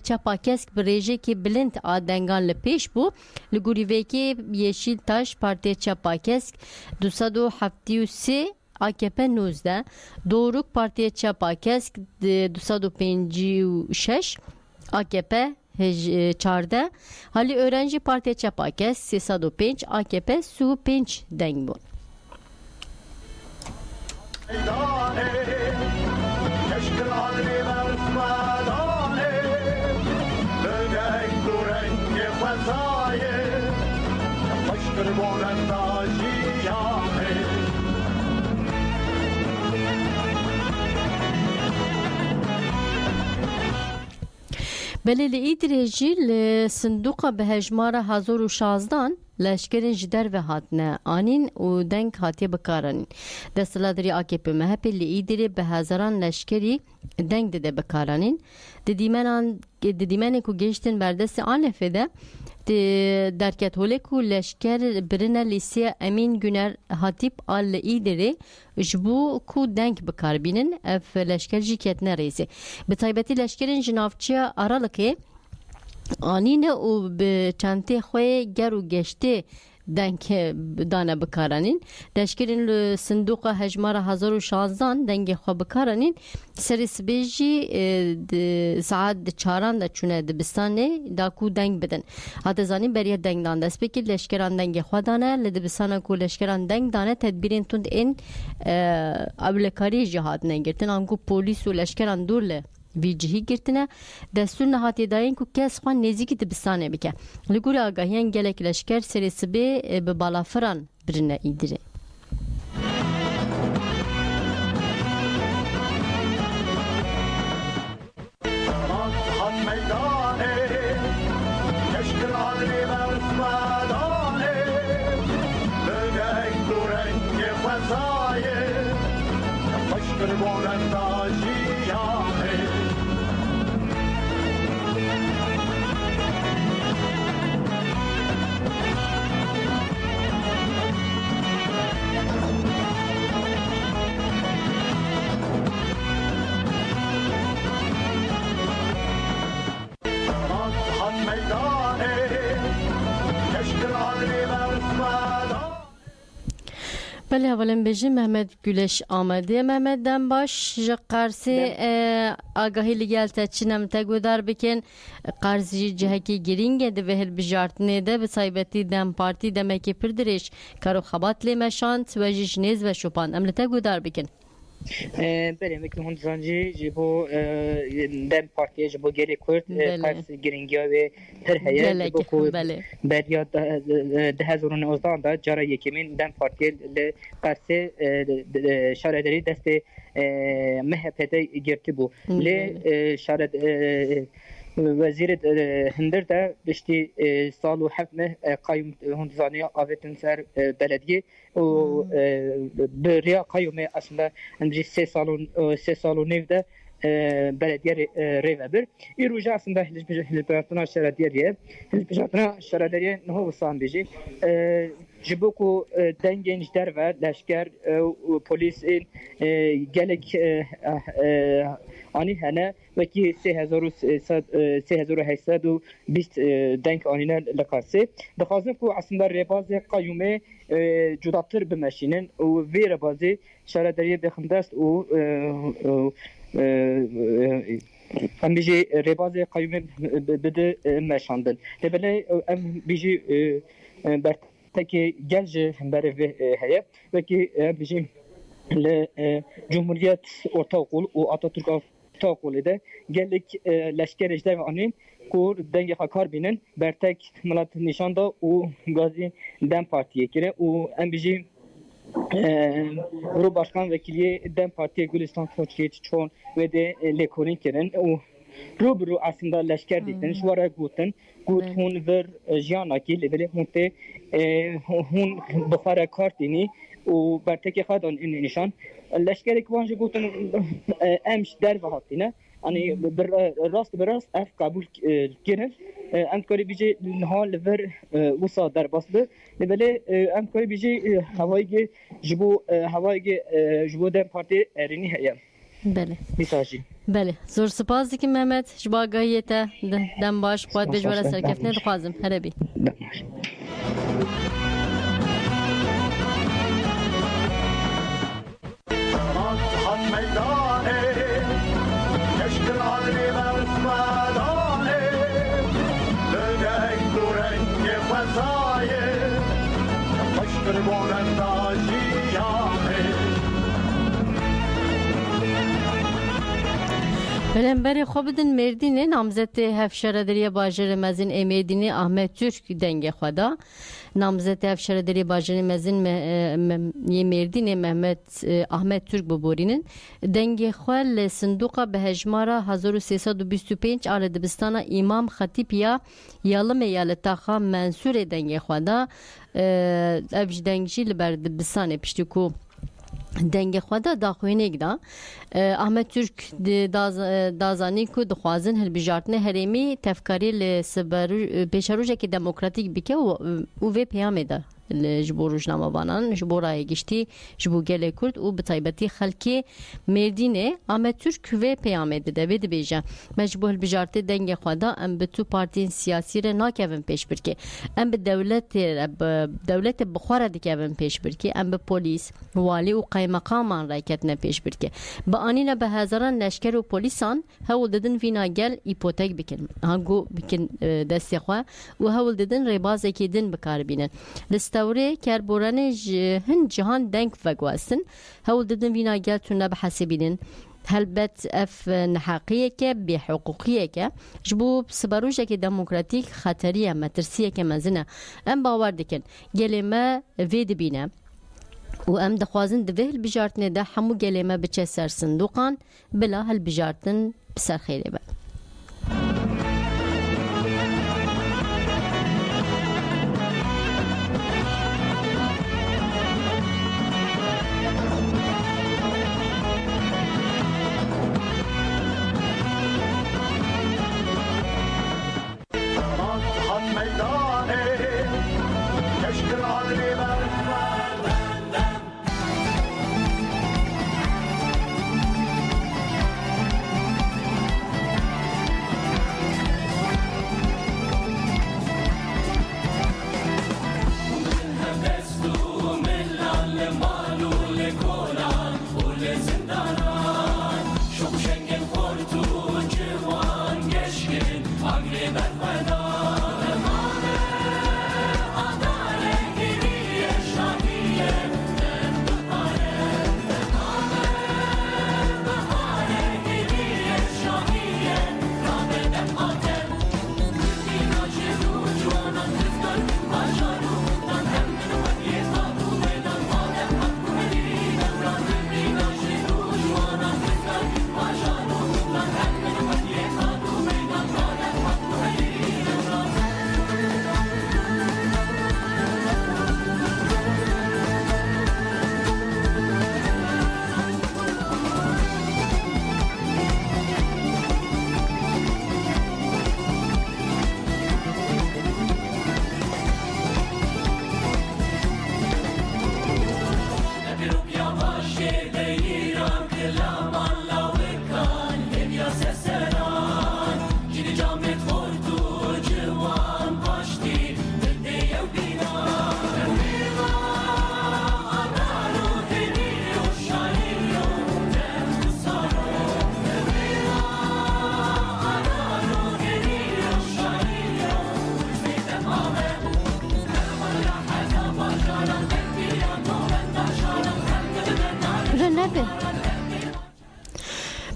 Speaker 1: چپاکسک بریجه که بلند آدنگان لپیش بو لگوریوی که yeşil taş partiya çapakesк 273 AKP 19 Doğruk partiya çapakesк 256 AKP 14 Hali öğrenci partiya çapakesk 305 AKP 35 deng bu بله ایدریجی صندوق به هجمار 1016 لشکرین جدر و هاتنه آنین و دنگ هاتی بکارانین دستلادری AKP MHP ایدری به هزاران لشکری دنگ دده بکارانین دیدیمن کو گشتن بردست آن لفده درکت هوله کو لشکر برنه لیسیه امین گونر هاتیب آل ایدری جبو کو دنگ بکار بینن اف لشکر جی کتنه ریزی به طایبتی لشکرین جنافچه آرالکه آنینه و به چنته خوی گر و گشته دنگ دانه بکارانین لشکرین صندوق هجمار 1016 دنگ خو بکارانین سری سبیجی ساعت 4 دا چونه دبستانه دا کو دنگ بدن حتی زنی بریه دنگ دان دست بکی لشکران دنگ خو دانه لدبستانه کو لشکران دنگ دانه تدبیرین تند این ابلکاری جهاد نگرتن آنکو پولیس و لشکران دور له وی جهی گرتنه دستور نهاتی دارین که کس خوان نزیکی دبستانه بکه لگوری آگاهیان گلک لشکر سری سبی به بالافران برنه ایدره بله اولین بیشی محمد گلش آمده محمد دنباش قرصی آگاهی لیگل تچینم تگودار بکن قرصی جهکی گرینگه ده وهل بجارتنه ده به سایبتی دم پارتی دمکی پردرش کارو خبات لیمشاند و جیشنیز و شوپان امل تگودار بکن
Speaker 16: بله میگم هون زنجی جبو دم پارتی جبو گری کرد قرص گرینگیا و هر هیئت جبو کو بریا 2019 دا جرا یکمین دم پارتی قرص شهرداری دست مهپته گرفته بو لی شهرد وزیر هندر ده بشتی سال و حفمه قایم هندزانی آویتن سر بلدیه و بریا قایمه اصلا اندری 3 سال و نیو ده بلدیه ریوه بر ای روژه اصلا هلبراتنا شهرداریه هلبراتنا شهرداریه نهو وصان بیجی جبو کو دنگنج در و لشکر و پلیس گلک آنی هنه وکی 3820 دنگ آنینا لقاسه دخوازم کو اصلا رباز قیومه جداتر بمشینن و وی ربازی شهرداری بخندست و ام بیجی رباز قیومه بده مشاندن لبله ام بیجی بر تکی گنج بر هیا وکی بیجی لجمهوریت ortaokul و Atatürk ortaokulu da geldik leşkerejde ve anin kur denge hakar binin bertek milat nişanda u gazi dem partiye kire u MBG Grup Başkan Vekili dem partiye Gülistan Koçyiğit çoğun ve de lekorin kirin u Rubru aslında leşker diktin şvara gutun gut hun ver jana ki lebele hunte hun bukhara kartini و برتکی خدان این نشان لشکری که وانجی گفتن امش در و هاتینه یعنی راست به راست اف قبول کردن ام کاری بیجی حال ور وسا در باسده ولی ام کاری بیجی هوایی جبو دم پارتی ارینی هیا
Speaker 1: بله
Speaker 16: میساجی
Speaker 1: بله زور سپاس دیگه محمد جبا گایته دم باش خود بجوره سرکفنه دخوازم هربی Belenberi خوابدن مردینه نامزد هفشارداری باجر مزین مردینه احمد ترک دنگ خدا نامزد هفشارداری باجر مزین مردینه احمد ترک ببورینن دنگ خال صندوق به هجمارا 1325 آل دبستان امام خطیب یا یالم یالتاخا منصور دنگ خدا افج دنگجی لبر دبستان پشتکو دنگ خدا داخوینه دا احمد ترک دازانی کو دخوازن هر بجارتنه هرمی تفکاری لسبر پیشروجه که دموکراتیک بکه و وی پیامه دا جبو روجنامه بانان جبو رای گشتی جبو گل کرد و به تایبتی خلکی مردینه اما ترک و پیامد ده وید بیجه مجبور البجارت دنگ خدا ام به تو پارتین سیاسی ر ناکوین پیش برکی ام به دولت بخوره دکوین پیش برکی ام به پلیس والی و قایمقامان رایکت نه پیش برکی با آنینا به هزاران لشکر و پلیسان هول ددن وینا گل ایپوتک بکن هنگو بکن دستی خواه و هول ددن ریبازه که دن بکار بینن لستوره کربوران هن جهان دنگ وگواستن هول ددن وینا گل تونه بحسبینن هلبت اف نحقیه که به حقوقیه که جبو سباروشه که دموکراتیک خطریه مترسیه که مزنه ام باور دکن گلی ما وید بینه و ام دخوازن دوه البجارتنه ده همو گلی ما بچه سر صندوقان بلا هالبجارتن بسر خیره با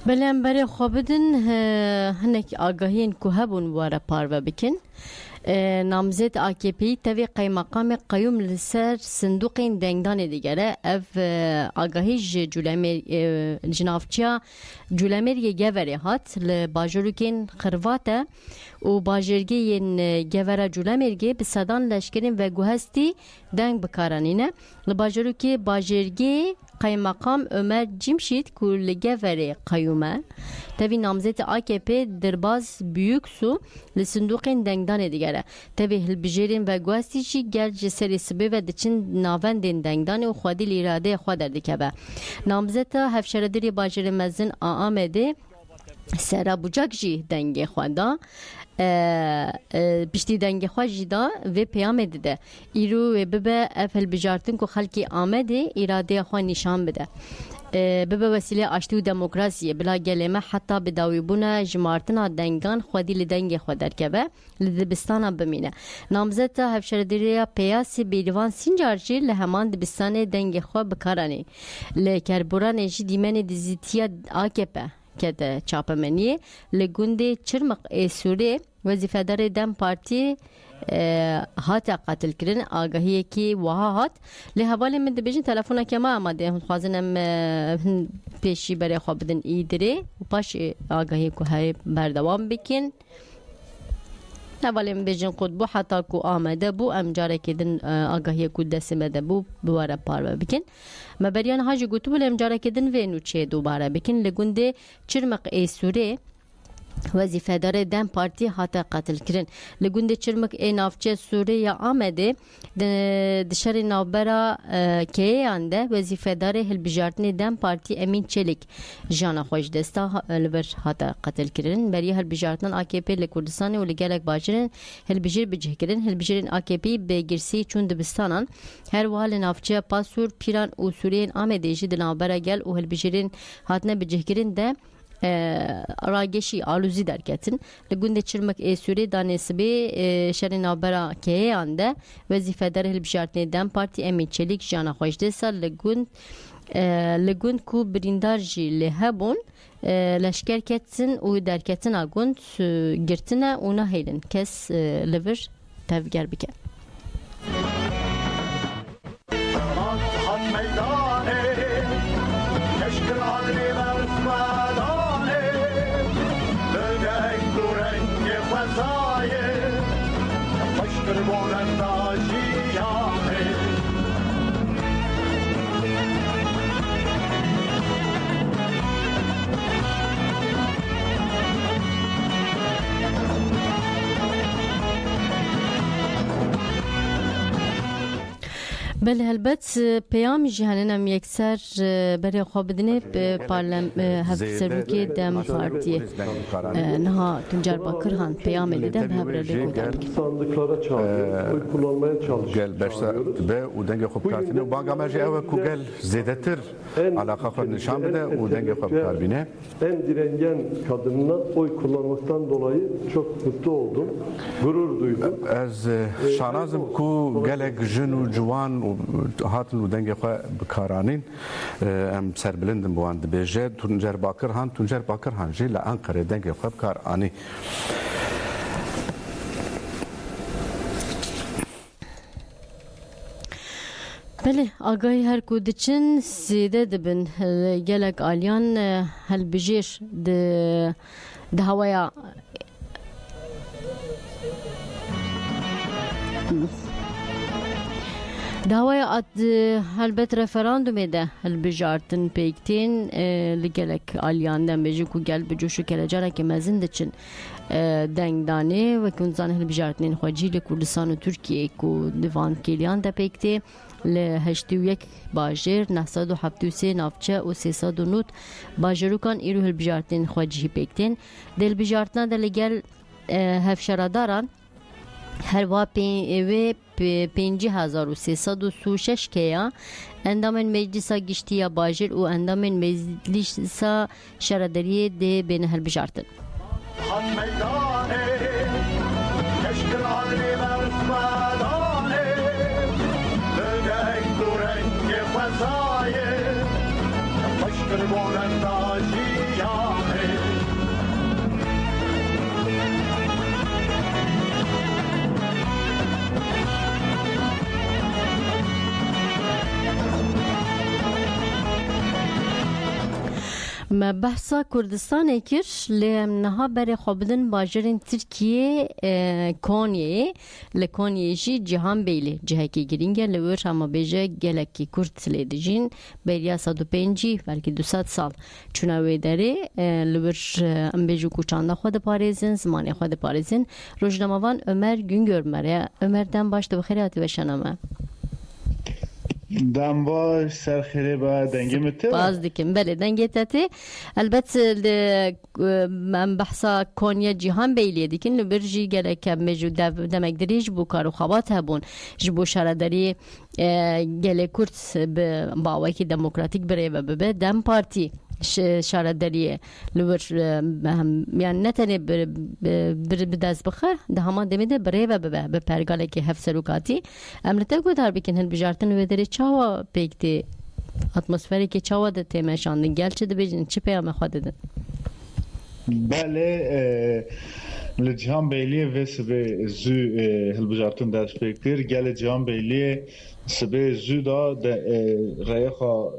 Speaker 1: بلن برای خوابدن هنک آگاهین که هبون واره پارو بکن نامزد AKP'yi tabi kaymakam qayyum لسر صندوق دنگدان دیگره اف آگاهی جنافچیا جولمری گوری هات لباجروکین خرواته و باجرگین گوره جولمرگی به صدان لشکرین و گوهستی دنگ بکارانینه لباجروکی باجرگی قایمقام Ömer Cimşit kullegeveri qayyume tabi namzet AKP derbaz büyük su li sınduqin dengdan digere tabi hilbijerin ve guastici gel ceseri sibe ve diçin navendin dengdan u xwedil irade xwe derdikebe namzeta hevşerediri bajerin mezin Ahmed'e sera bucak jî dengê xwe da piştî dengê xwe jî da vê peyamê dide îro wê bibe ev hilbijartin ku xelkê Amedê îradeya xwe nîşan bide bibe vesîlê aştî û demokrasiyê bila gelê me heta bi dawîbûna ji martina dengan xwedî li dengê xwe derkeve li dibistana bimîne namzeta hevşerediriya peyasê bêrîvan Sincar jî li heman dibistanê dengê xwe bikaranê li kerboranê jî dîmenê dizîtiya AKP kede çapemeniye li gundê Çirmaq ê Sûrê wezîfedarê Dem Partî hata qatil kirin agahiyekî wiha hat li hevalê min dibêjin telefoneke me amade hûn dixwazin em pêşî berê xwe bidin îdirê û paşê agahiyê ku heye berdewam bikin hevalê min bêjin qut bû heta ku amade bû em carekê din agahiyê ku destê me de bû bi were parve bikin me beriyan ha jî gotibû em carekê din vê nûçeyê dubare bikin li gundê Çirmaq ê Sûrê وزیفه‌دار دم پارتی هاته قتل کرن لگوند چرمک نافچه سوریه آمده دشار نابرا کیانده وزیفه‌دار هلبجارتنی دم پارتی امین چلیک جانا خوش دستا لبر هاته قتل کرن بری هلبجارتن AKP لکردستان و لگلک باجرن هلبجیر بجه کرن هلبجیرن AKP به گرسی چون دبستانان هر وال نافچه پاسور پیران و سوریه آمده جد نابرا گل و هلبجیرن هاتنه بجه کرن ده راگشی آلوزی درکتن لگوند چرمک سوری دانسبی شر نابرا که آنده وظیفه دار هلبجارتنی دم پارتی امی چلیک جانا خوش دسال لگوند کو بریندار جی لهبون لشکر کتن و درکتن آگوند گرتنه اونا هیلن کس لور تفگر بکن بله البته پیام جهانی نم یکسر برای خواب بدنه پارلمان هفت سروکی دم پارتی نه تنجار باکر هن پیام لیدم هبره لگودن
Speaker 17: sandıklara çağırıyor, oy kullanmaya çalışıyor.
Speaker 18: Gel başta ve o denge خوب کارتینه و بانگ امرجی او کو گل زیادتر علاقه خود نشان بده و denge خوب کاربینه.
Speaker 17: En direngen kadınına oy kullanmaktan dolayı çok mutlu oldum, gurur duydum.
Speaker 18: از شانازم کو گلک جن و جوان و هاتن و denge خواه بکارانین ام سربلندم بواند بیجه تونجر باکر هان جی لانقره denge خواه بکارانی.
Speaker 1: بله آگاهی هر کود چن زیده دبن گلک آلیان هل بجیر ده هوایا داوای اد هلبت رفراندوم ده هلبجارتن پیکتین لگلک آلیان دم بجو کو گل بجوشو کلجاره که مزند چن دنگدانه و کنزان هلبجارتنین خواجی لکردستان و ترکیه کو دیوان کلیان ده پیکتی ل81 باجر 973 نافچه و 309 باجروکان ایرو هلبجارتنین خواجی پیکتین دل بجارتنا ده لگل هفشراداران هر وا 5336 کیا اندام مجلس گشتیا باجر و اندام مجلس شردری ده بین هلبجارتن ما بحثا کردستان کر لمنها بر خوابدن باجرین ترکیه کانیه لکانیه‌شی جهان بیلی جهه کی گرینگه لور هم بیجه گلکی کرد لیدجین بریا 105 بلکه 200 سال چونوی داره لور ام بیجو کوچاندا خود پاریزن زمانی خود پاریزن روزنامه‌وان عمر گونگور مره عمرdan başta بخیراتی و شنامه
Speaker 19: دنبال سرخیره با دنگه مته
Speaker 1: باز دیکن بله دنگه تاتی البته من بحثا کانیا جهان بیلیه دیکن لبرجی گله کم مجو دمک دریج بو کارو خوابات هبون جبو شرداری گله کرد باوی که دموکراتیک بره و ببه دم پارتی شرداریه لور یعنی نتنه بدست بخه ده همان دمیده بره و ببه به پرگاله که هفت سروکاتی امرته گودار بکن هل بجارتن و داره چاوا پیکتی اتمسفری که چاوا ده تیمشاندن گل چه ده بیجن چه پیام خواه دادن
Speaker 19: بله لجهان بیلیه و سبه زو هل بجارتن دست پیکتیر گل جهان بیلیه سبه زودا رایخا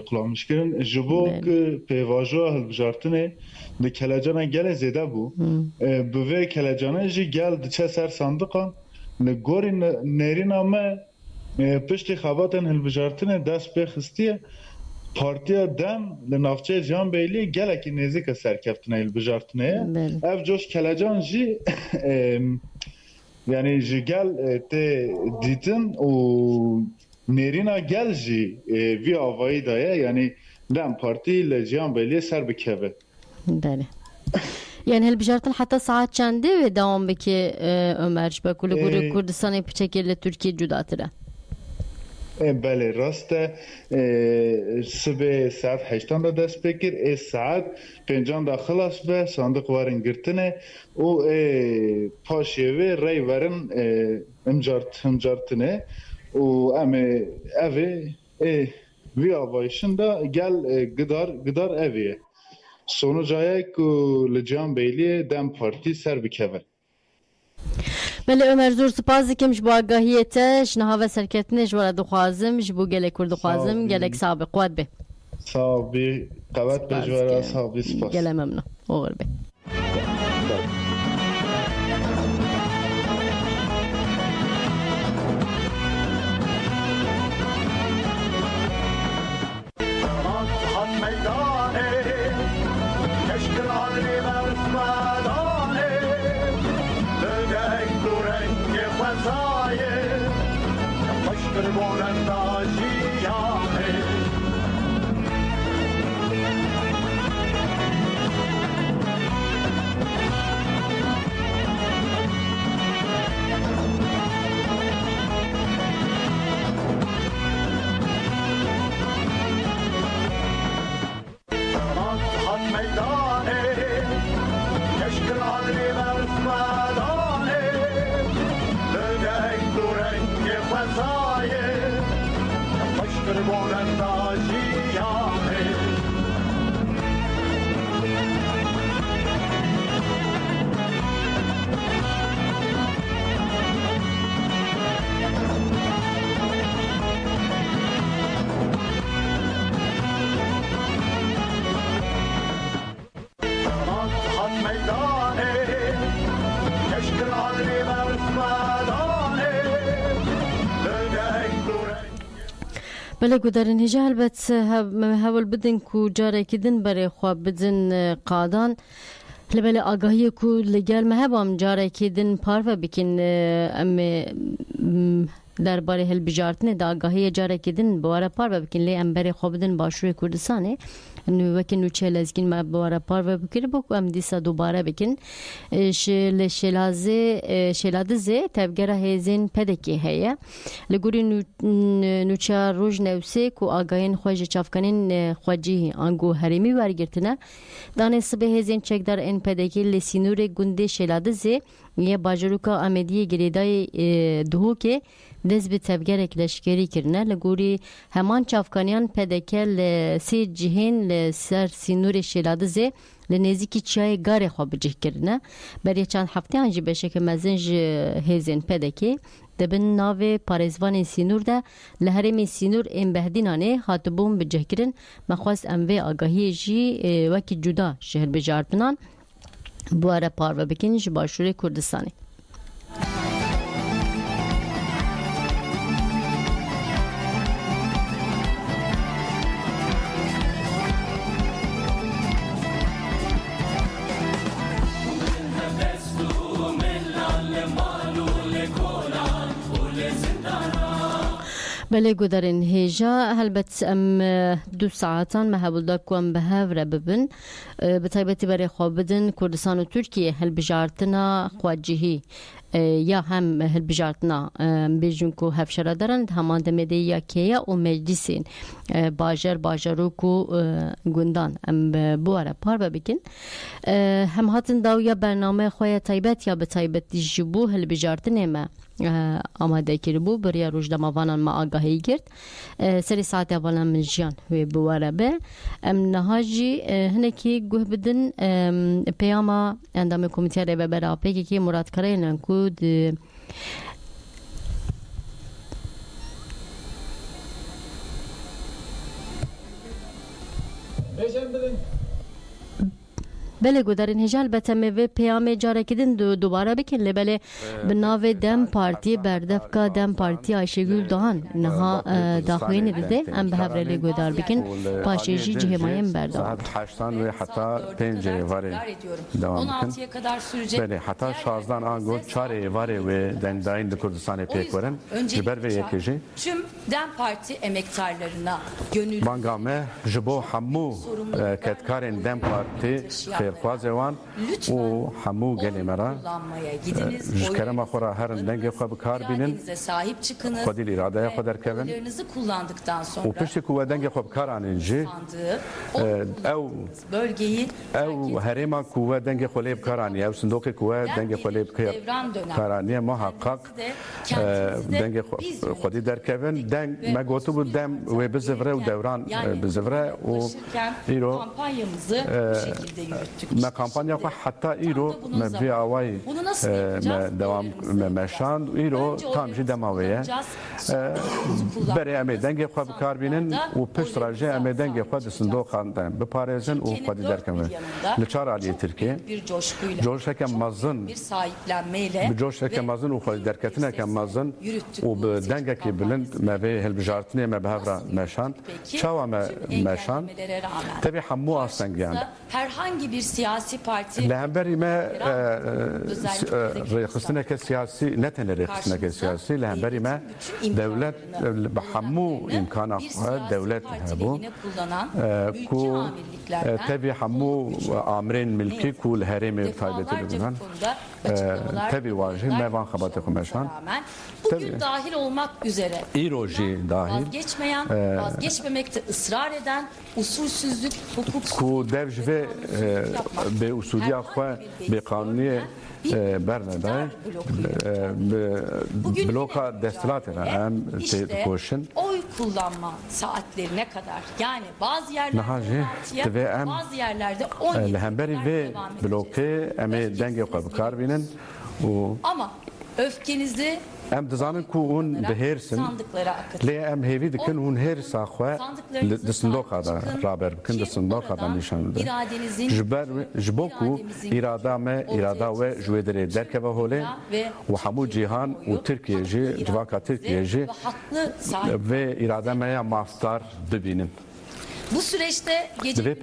Speaker 19: قلامش کردن جبو که پیواجو هلبجارتنه ده کلجانه گل زیده بو بوه کلجانه جی گل ده چه سر صندوقان نگوری نرین آمه پشت خواباتن هلبجارتنه دست بخستیه Partiya dem li navçeya Cihanbeyliê gelekî nêzik e serkeftina hilbijartinê ye. Ev coş kelecan jî yani ji gel tê dîtin û nêrîna gel jî vî avayî da ye yani dem partî li Cihanbeyliê ser bikeve.
Speaker 1: Bele. Yani hilbijartin hatta saat çende ve devam beki Ömer Şbek li Kurdistanê piçekê li Türkiye cudatire.
Speaker 19: بله راسته صبح ساعت 8 دا دست بکر ساعت 5 دا خلاص به صندوق وارن گرتنه و پاشیوه ری ورن امجارتنه و اوه وی آوایشن دا گل گدار اویه sonucaya ku li Cihanbeyliê dem partî ser bikeve.
Speaker 1: Bele Ömer zor spas dikim ji bo agahiyê te ji niha ve serketinê ji were dixwazim ji bo gelek kur dixwazim gelek sabê qwad be.
Speaker 19: Sabî qewet be ji were sabî spas.
Speaker 1: Gele memnun. Oğur be. بله گودرین هیچ البته هول بدن کو جاره کدن برای خواب بدن قادان لبله آگاهی کو لگل مهبام جاره کدن پارو بکن درباره هل بجارتنه دا آگاهی جاره کدن بواره پارو بکن لی ام برای خواب بدن باشوری کردستانه نو وکی نو چه لازگین ما بواره پارو بکن بکو ام دیسا دوباره بکن شلاده زی تبگره هزین پدکی هیا لگوری نو چه روز نوسه کو آگاهین خوش چافکنین خوجی آنگو هرمی ورگرتنه دانه سبه هزین چک در این پدکی لسینور گنده شلاده زی یه باجروکا آمدی گریدای دهو که دست به تبگرک لشکری کرنه لگوری همان چافکانیان پدکل سی جهین لسر سینور شلاده زی لنزیکی چای گاره خواب بجه کرنه برای چند هفته انجی بشه که مزنج هزین پدکی دبن ناو پارزوان سینور ده لحرم سینور این بهدینانه هاتبون بجه کرن مخواست اموه آگاهی جی وکی جدا شهر بجارتنان بواره پارو بکنی جی باشور کردستانی بله گودرین هیجا هلبت ام 2 ساعتان مهبولدا کوم به هفره ببن به تایبتی برای خواب بدن کردستان و ترکیه هل بجارتنا خواجهی یا هم هل بجارتنا بیجون کو هفشره دارند همان دمده یا کیا و مجلسین باجرو کو گندان ام بواره پار بکن هم هاتن داو یا برنامه خواه تایبت یا به تایبتی جبو هل بجارتنه ما آماده کرده بود برای روزنامه‌وانان ما آگاهی کرد سری ساعت اولا من جیان و بواره به نهاجی هنکی گوه بدن پیاما اندام کمیته رو برای پیکی که مراد کرده نکود بله گودارین هجال بتمه و پیام جاره کدن دوباره بکن لبله بناو دم پارتی بردفکا دم پارتی آیشگول دهان نها داخوین دیده ام به هفره گودار بکن پاشیجی جهمایم بردام
Speaker 18: ساعت 8 و حتی 5 واره دوام بکن بله حتی 16 آن 4 واره و دنداین کردستان پیک ورن جبر و یکیجی
Speaker 20: tüm DEM Parti emektarlarına gönüllü
Speaker 18: بانگامه جبو همو کتکارن دم پارتی خیرخواز وان و همو گلیمرا جکرما خورا هر دنگ خو بکار بینن
Speaker 20: sahip çıkınız.
Speaker 18: خودی اراده خود در کون
Speaker 20: Oylarınızı kullandıktan sonra
Speaker 18: و پشت کو دنگ خو بکار انجی او
Speaker 20: bölgeyi
Speaker 18: او هریما کو دنگ خو لیب کارانی او صندوق کو دنگ خو لیب کارانی محقق دنگ خودی در کون دنگ ما گوتو بود دم و بزفره و دوران بزفره و ایرو
Speaker 20: kampanyamızı bu şekilde yürüttük.
Speaker 18: ما kampanya خو حتی ایرو ما بی آوای ما دوام مشان ایرو تام جی دماویه برای امی دنگ خو بکار بینن و پشت راجع امی دنگ خو صندوق خواندن بپارێزن و خودی درکمن لچار علی ترکیه جوش کم مازن
Speaker 20: bir sahiplenmeyle
Speaker 18: بجوش کم مازن و خودی درکتنه کم مازن و بدنگ کی بلند ما به هلبجارتنه ما بهفرا مشان چاوا مشان tabi همو آسنگیان
Speaker 20: herhangi bir siyasi parti
Speaker 18: لهمبری ما رئیسنا که سیاسی نه تنها رئیسنا که سیاسی لهمبری ما دولت بحمو امکانات دولت هبو کو tabi همو آمرین ملکی کول هرم تایبتی لبنان tabi واجه میوان خبات خمشان
Speaker 20: bugün dahil olmak üzere
Speaker 18: ایروجی داخل
Speaker 20: vazgeçmemekte ısrar eden usulsüzlük, hukuksuzluk
Speaker 18: کو devjve به اصولی خو به قانونی برنده بلوکا دستلات هم کوشن
Speaker 20: oy kullanma saatlerine kadar yani bazı yerlerde bazı yerlerde 17
Speaker 18: لهمبری و بلوکه امی دنگ خو بکار بینن
Speaker 20: ama öfkenizi
Speaker 18: ام دزانن کو اون بهرسن لی ام هیوی دکن اون هر ساخوا دسندوق دا رابر بکن دسندوق دا نشان ده جبر جبوکو اراده ما اراده و جویدری درک و هوله و همو جهان و ترکیه جی جواکا ترکیه جی و اراده ما مافتار ببینن
Speaker 20: bu süreçte gece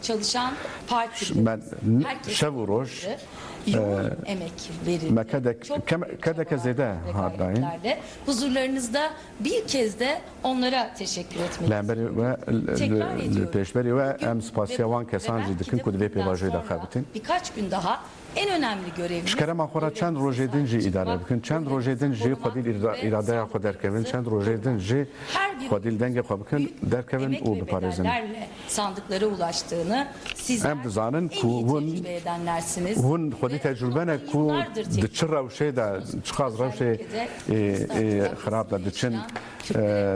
Speaker 20: çalışan partiler
Speaker 18: شب و روز
Speaker 20: yoğun emek verildi.
Speaker 18: Çok zede
Speaker 20: huzurlarınızda bir kez de onlara teşekkür etmek istiyorum. Birkaç gün daha en önemli görevimiz
Speaker 18: şkerema xora çend rojedin ji idare bikin çend rojedin ji xodil iradeye xo derkevin çend rojedin ji xodil denge xo bikin derkevin u biparezin
Speaker 20: sandıklara ulaştığını sizler
Speaker 18: en tecrübe
Speaker 20: edenlersiniz.
Speaker 18: Hun xodi tecrübene ku diçir rewşe da çıkaz rewşe xarab da diçin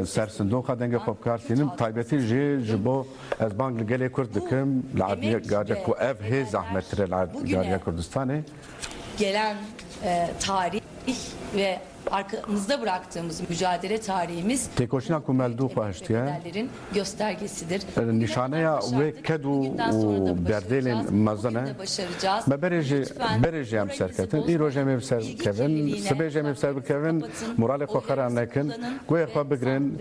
Speaker 18: sersindoqa denge xo bikartinin taybeti ji bo ez bang gele kurd dikim la'adniye gade ku ev he zahmetre gariye Kurdistan'ı
Speaker 20: gelen tarih ve arkamızda bıraktığımız mücadele tarihimiz
Speaker 18: tekoşina kumeldu xwahiştiye
Speaker 20: göstergesidir.
Speaker 18: Nişaneya ve kedu derdelin mazana me bereji em serketin îroje me serkevin sibêje me serkevin moralê xwe xera nekin guhê xwe bigirin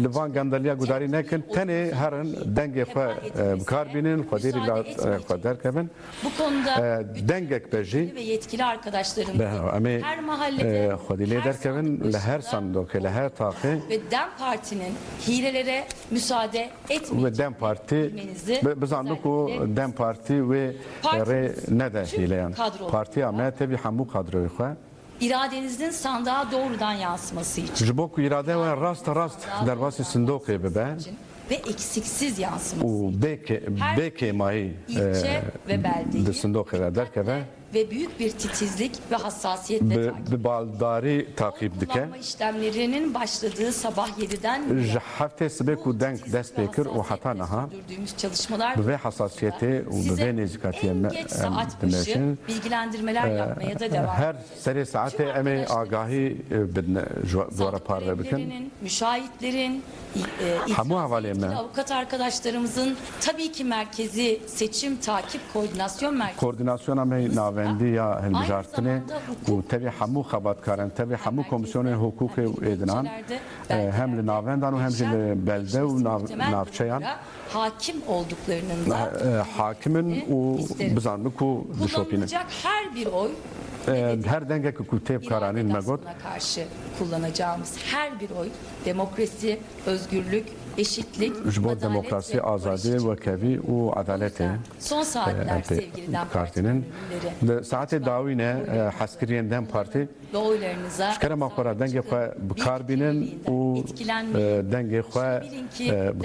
Speaker 18: li van gendaliya gudarî nekin tenê herin dengê xwe bikar bînin xwedêrî xwe derkevin
Speaker 20: bu konuda
Speaker 18: dengek be jî
Speaker 20: ve yetkili arkadaşlarımız her mahallede
Speaker 18: خودی درکن لهر صندوق لهر تاقی
Speaker 20: ve DEM Parti'nin hilelere müsaade etmeyeceğini
Speaker 18: و DEM Parti بزانو کو DEM Parti ve re ne de hileyen parti ama tabi hamu kadroyu xwe
Speaker 20: iradenizin sandığa doğrudan yansıması için
Speaker 18: jbo ku irade ve rast derbasi صندوق bibe
Speaker 20: ve eksiksiz yansıması
Speaker 18: و beke mai
Speaker 20: ilçe ve belde
Speaker 18: صندوق derkeve
Speaker 20: ve büyük bir titizlik ve hassasiyetle
Speaker 18: baldari takip dike.
Speaker 20: Kullanma işlemlerinin başladığı sabah 7'den
Speaker 18: hafte sbeku denk dest bekir o hata naha
Speaker 20: çalışmalar
Speaker 18: ve hassasiyeti ve nezikatiye
Speaker 20: saat başı bilgilendirmeler yapmaya da devam.
Speaker 18: Her seri saate eme agahi duvara parve bikin.
Speaker 20: Müşahitlerin, avukat arkadaşlarımızın tabii ki merkezi seçim takip koordinasyon merkezi.
Speaker 18: Koordinasyon ame navendi ya helbijartine u tabii hamu xabatkaran tabii hamu komisyonu hukuki edinan hem li navendan u hem li belde u navçayan
Speaker 20: hakim olduklarının da
Speaker 18: hakimin u bizanlı ku dişopinin.
Speaker 20: Her bir oy
Speaker 18: her denge ku tep karanin megot
Speaker 20: karşı kullanacağımız her bir oy demokrasi, özgürlük, eşitlik,
Speaker 18: adalet demokrasi, azadi ve kevi u adalete.
Speaker 20: Son saatler sevgili DEM
Speaker 18: Parti'nin saate davine Haskeriyenden Parti
Speaker 20: ve oylarınıza
Speaker 18: şkere makara denge karbinin u denge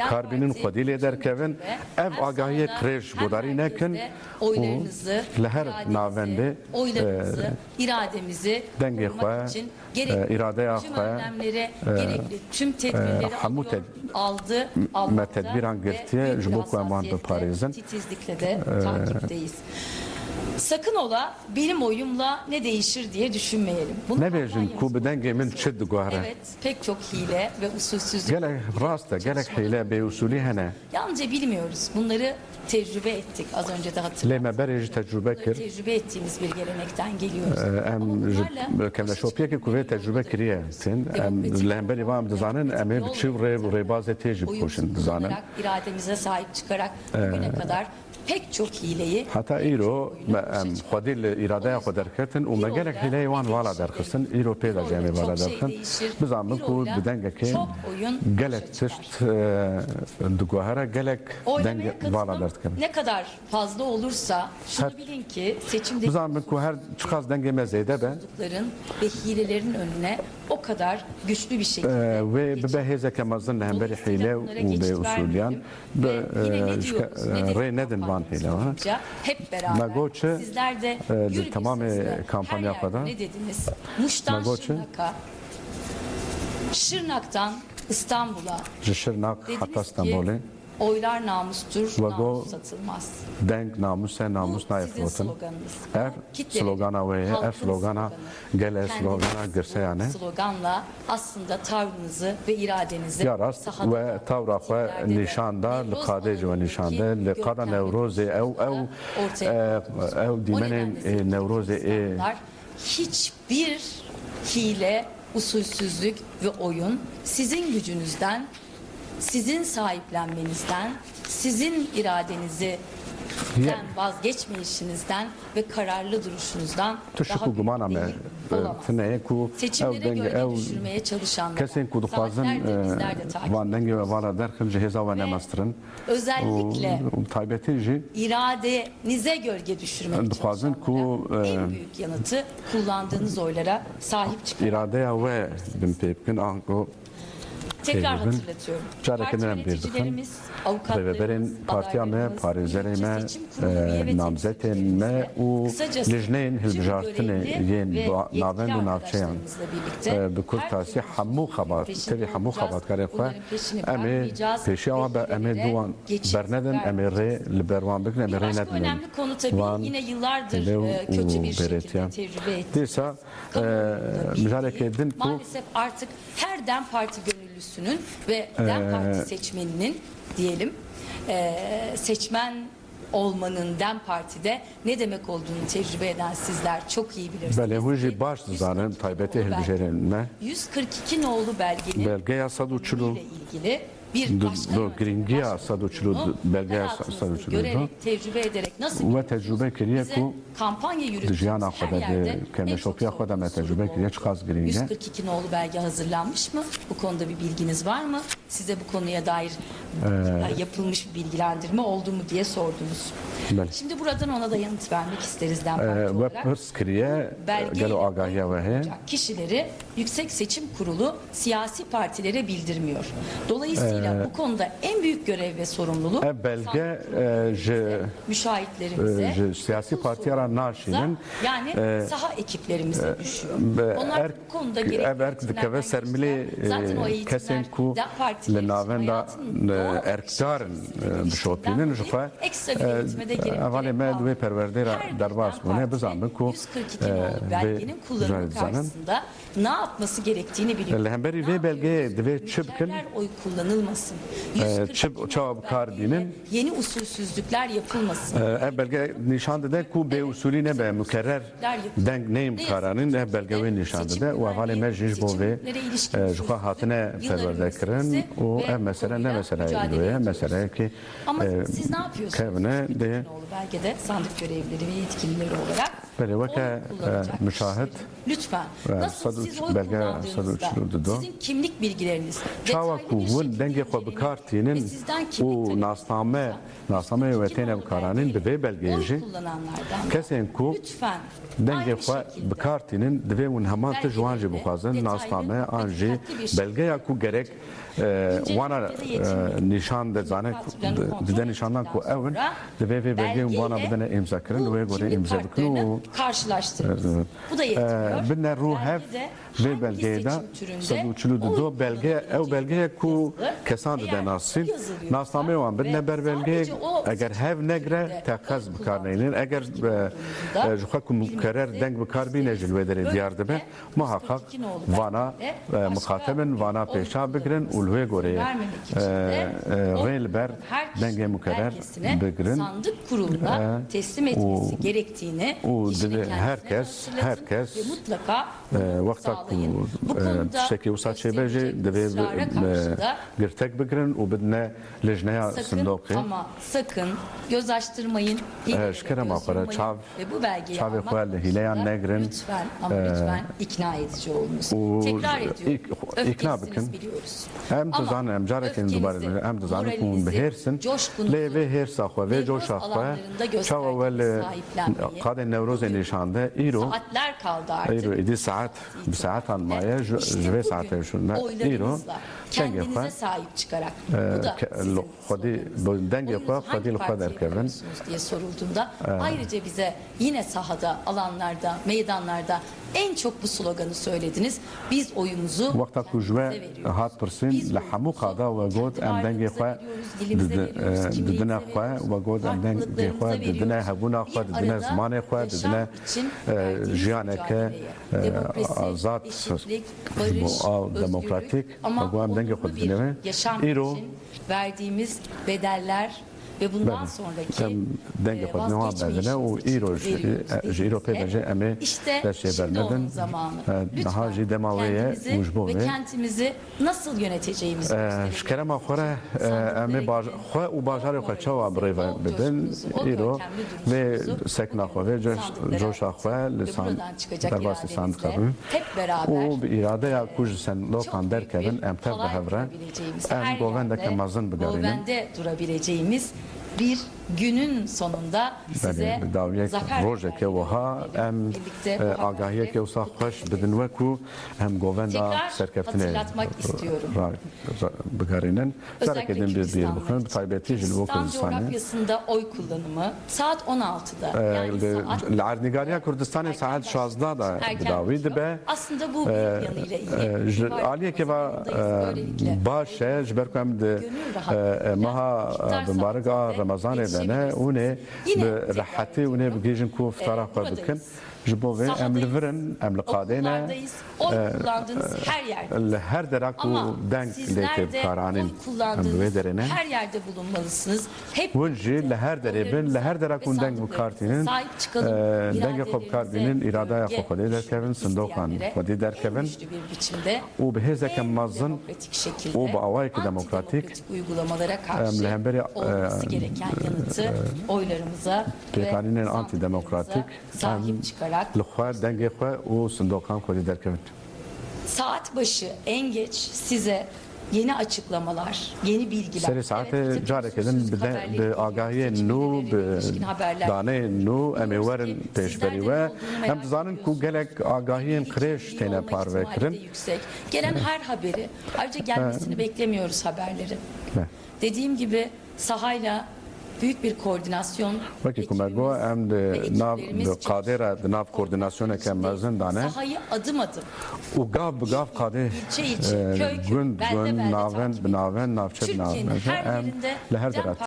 Speaker 18: karbinin kodil eder kevin ev agahiye kreş godari nekin
Speaker 20: oylarınızı
Speaker 18: leher navende
Speaker 20: irademizi
Speaker 18: denge
Speaker 20: gerekli
Speaker 18: irade
Speaker 20: tüm önlemleri, gerekli tüm tedbirleri aldı.
Speaker 18: Tedbiran girtiye jbo ku aman be Pariz'in
Speaker 20: titizlikle de takipteyiz. Sakın ola benim oyumla ne değişir diye düşünmeyelim.
Speaker 18: Ne verjin ku be denge min çid guhara.
Speaker 20: Evet, pek çok hile ve usulsüzlük.
Speaker 18: Gerek rasta, gerek hile be usulü hene.
Speaker 20: Yalnızca bilmiyoruz. Bunları tecrübe ettik. Az önce de hatırladım.
Speaker 18: Leme bereci tecrübe kir.
Speaker 20: Tecrübe ettiğimiz bir gelenekten geliyoruz.
Speaker 18: Em kemle şopiye ki kuvvet tecrübe kiriye. Sen lemberi vam dizanin eme biçiv rebazı tecrübe koşun dizanin.
Speaker 20: İrademize sahip çıkarak bugüne kadar pek çok hileyi
Speaker 18: hatta iro xwadil iradeye xwe derketin û me gelek hileyê wan vala derxistin îro pê de cemê vala derxin bizamin ku bi dengekê gelek tişt diguhere gelek denge vala derdikin.
Speaker 20: Ne kadar fazla olursa şunu bilin ki seçimde
Speaker 18: bizamin ku her çıkaz dengeme zeyde be
Speaker 20: ve hilelerin önüne o kadar güçlü bir şekilde
Speaker 18: ve be hezeke mazın hemberi hile û be usulyan re nedin van hile
Speaker 20: hep beraber sizler de
Speaker 18: tamamı kampanya kadar
Speaker 20: ne dediniz? Muş'tan Şırnak'a, Şırnak'tan İstanbul'a,
Speaker 18: Şırnak hatta İstanbul'a
Speaker 20: oylar namustur, namus satılmaz.
Speaker 18: Denk namus sen namus nayfotun. Er slogana ve er slogana gele slogana girse yani.
Speaker 20: Sloganla aslında tavrınızı ve iradenizi
Speaker 18: yarast ve tavra ve nişanda likadeci ve nişanda likada nevrozi ev dimenin nevrozi
Speaker 20: hiçbir hile, usulsüzlük ve oyun sizin gücünüzden, sizin sahiplenmenizden, sizin iradenizden vazgeçmeyişinizden ve kararlı duruşunuzdan daha büyük olamaz. Seçimlere gölge düşürmeye çalışanlar saatlerde bizler de takip ediyoruz. Özellikle iradenize gölge düşürmeye çalışanlara en büyük yanıtı kullandığınız oylara sahip çıkmak.
Speaker 18: İradeye ve
Speaker 20: tekrar hatırlatıyorum. Parti yöneticilerimiz, avukatlarımız,
Speaker 18: partiyame, parizerime, namzetenme u lejneyn hilbijartine yen naven u navçeyan bi kurtasi hamu xabat tabi hamu xabat kare xwe eme peşi ama eme duan berneden eme re libervan bikne eme re nedin.
Speaker 20: Başka önemli konu tabii yine yıllardır kötü bir şekilde tecrübe ettik.
Speaker 18: Desa müzareke edin ku
Speaker 20: maalesef artık her DEM Parti gönüllüsünün ve DEM Parti seçmeninin diyelim seçmen olmanın DEM Parti'de ne demek olduğunu tecrübe eden sizler çok iyi bilirsiniz.
Speaker 18: Bele huji baş zanım taybeti hilbijerenme
Speaker 20: 142 nolu belgenin
Speaker 18: belgeya saduçulu
Speaker 20: ilgili bir başka
Speaker 18: gringiya saduçulu belgeya saduçulu
Speaker 20: görerek tecrübe ederek nasıl
Speaker 18: ve tecrübe kiriye ku
Speaker 20: kampanya yürütüyoruz.
Speaker 18: Her yerde kendi şopiya kadar me tecrübe kiriye çıkaz gringiya
Speaker 20: 142 nolu belge hazırlanmış mı? Bu konuda bir bilginiz var mı? Size bu konuya dair yapılmış bir bilgilendirme oldu mu diye sordunuz. Şimdi buradan ona da yanıt vermek isteriz DEM Parti olarak. Belgeyle kişileri Yüksek Seçim Kurulu siyasi partilere bildirmiyor. Dolayısıyla Dolayısıyla bu konuda en büyük görev ve sorumluluk
Speaker 18: belge
Speaker 20: müşahitlerimize,
Speaker 18: siyasi partilerin naşinin
Speaker 20: yani saha ekiplerimize düşüyor. Onlar bu konuda gerekli
Speaker 18: sermili kesin ku le navenda erktarın bişopinin jufa avale me duve perverdera darbas bune bizanın ku
Speaker 20: belgenin kullanımı karşısında ne yapması gerektiğini biliyor.
Speaker 18: Lehemberi ve belge dve çıbkın
Speaker 20: oy kullanılmasın. Yeni usulsüzlükler yapılmasın.
Speaker 18: Belge nişandı da ku be usulüne be mükerrer denk neyim karanın belge ve nişandı da o avale meclis bu ve jufa hatine perverdekirin o mesela ne mesela diyor mesela ki
Speaker 20: ama siz ne yapıyorsunuz? Belgede sandık görevlileri ve yetkilileri olarak
Speaker 18: böyle vaka müşahit
Speaker 20: lütfen nasıl siz oy kullandığınızda sizin kimlik bilgileriniz
Speaker 18: çavaku denge xwe bikartînin û nasname ve têne bikaranîn divê belgeyê kesên ku dengê xwe bikartînin divê hûn heman ti ji wan jî bixwazin nasname an jî belgeya ku gerek wana nîşan dizane dide nîşandan ku ew in divê vê belgeyên wana bidine imzakirin wê gorê imza bikin û
Speaker 20: karşılaştırın. Bu da yetmiyor.
Speaker 18: Binne ruhev ve belgeye de saduçlu belge ev belgeye ku kesan de nasin nasname wan binne ber belge eğer hev negre takaz bikarneylin eğer juhakum karar denk bikar bine jilvedere diyar dibe muhakkak vana muhatabın vana peşa bikirin ulve gore relber denge mukarrer bikirin
Speaker 20: sandık kuruluna teslim etmesi gerektiğini
Speaker 18: herkes
Speaker 20: mutlaka
Speaker 18: vakta ku tiştekî wisa çêbejê divê girtek bikirin û bidine lejneya sindokê
Speaker 20: ama sakın göz açtırmayın.
Speaker 18: Şkerema xwe çav
Speaker 20: bu belgeyi
Speaker 18: çavê xwe li hîleyan negirin
Speaker 20: lütfen ama lütfen ikna edici olunuz. Tekrar ediyorum.
Speaker 18: İkna bikin. Em dizanin em carekên dubarê em dizanin ku hûn bihêrsin lê vê hêrsa xwe vê coşa xwe çawa we li qadên Newrozê nîşande îro
Speaker 20: saatler kaldı artık.
Speaker 18: îro êdî saat bir saat almaya ji vê saatê şûne îro
Speaker 20: kendinize sahip çıkarak
Speaker 18: dengê xwe xwedî li xwe derkevin
Speaker 20: diye sorulduğunda ayrıca bize yine sahada, alanlarda, meydanlarda en çok bu sloganı söylediniz. Biz oyumuzu
Speaker 18: vakta ku ji we hat pirsin li hemû qada ve got em dengê xwe didine xwe ve got em dengê xwe didine hebûna xwe didine zimanê xwe didine jiyaneke azad demokratik ve got em dengê xwe didine
Speaker 20: yaşam için verdiğimiz bedeller ve bundan sonraki
Speaker 18: denge xwe nêwan bedine û îro ji îro pê bêje em ê destê bermedin niha jî dema wê ye û ji bo
Speaker 20: ve kentimizi nasıl yöneteceğimizi
Speaker 18: ji kerema xwe re em ê xwe û bajarê xwe çawa birêve bibin îro vê sekna xwe vê coşa xwe li derbasî sandiqa bin û bi îradeya ku ji sendokan derkevin em tev bihevre em govendeke mezin bigerînin
Speaker 20: govende durabileceğimiz bir günün sonunda size zafer
Speaker 18: rojeke wiha em agahiyeke wisa xweş bidin we ku em govenda serkeftine
Speaker 20: hatırlatmak istiyorum.
Speaker 18: Bigerînin derek edin bir diğer bixin taybetî ji bo Kurdistanê
Speaker 20: coğrafyasında oy kullanımı saat 16'da
Speaker 18: li Erdnîgariya Kurdistanê saat 16 da bidawî dibe
Speaker 20: aslında bu bir yanıyla ilgili
Speaker 18: aliyeke baş e ji ber ku em di meha bimbariga Ramazanê de ne ûne bi rehetî ûne bigêjin ku iftara xwe bikin ji bo vê em li virin em li qadêne li her dera ku deng lêtê bikaranîn em bi wê derê ne
Speaker 20: her yerde bulunmalısınız.
Speaker 18: Hûn jî li her derê bin li her dera ku deng bikartînin dengê xwe bikarbînin îradaya xwe xwedî derkevin sindokan xwedî derkevin û bi hêzeke mezin û bi awayekî demokratîk em li hemberî
Speaker 20: oylarımıza
Speaker 18: pêkanînên antidemokratik
Speaker 20: sahip çıkarak
Speaker 18: li xwe dengê xwe û sindokan xwedî derkevin.
Speaker 20: Saat başı en geç size yeni açıklamalar, yeni bilgiler.
Speaker 18: Seri saate carek edin bi agahiye nu bi dane nu emewerin peşberi ve hem zanin ku gelek agahiyen kreş tene parve kirin.
Speaker 20: Gelen her haberi, ayrıca gelmesini beklemiyoruz haberleri. Dediğim gibi sahayla büyük bir koordinasyon.
Speaker 18: Bakın kumergo hem de nav kadera nav koordinasyonu kemazın dane.
Speaker 20: Sahayı adım adım.
Speaker 18: U gav kader.
Speaker 20: İlçe köy
Speaker 18: gün naven navçe naven hem leher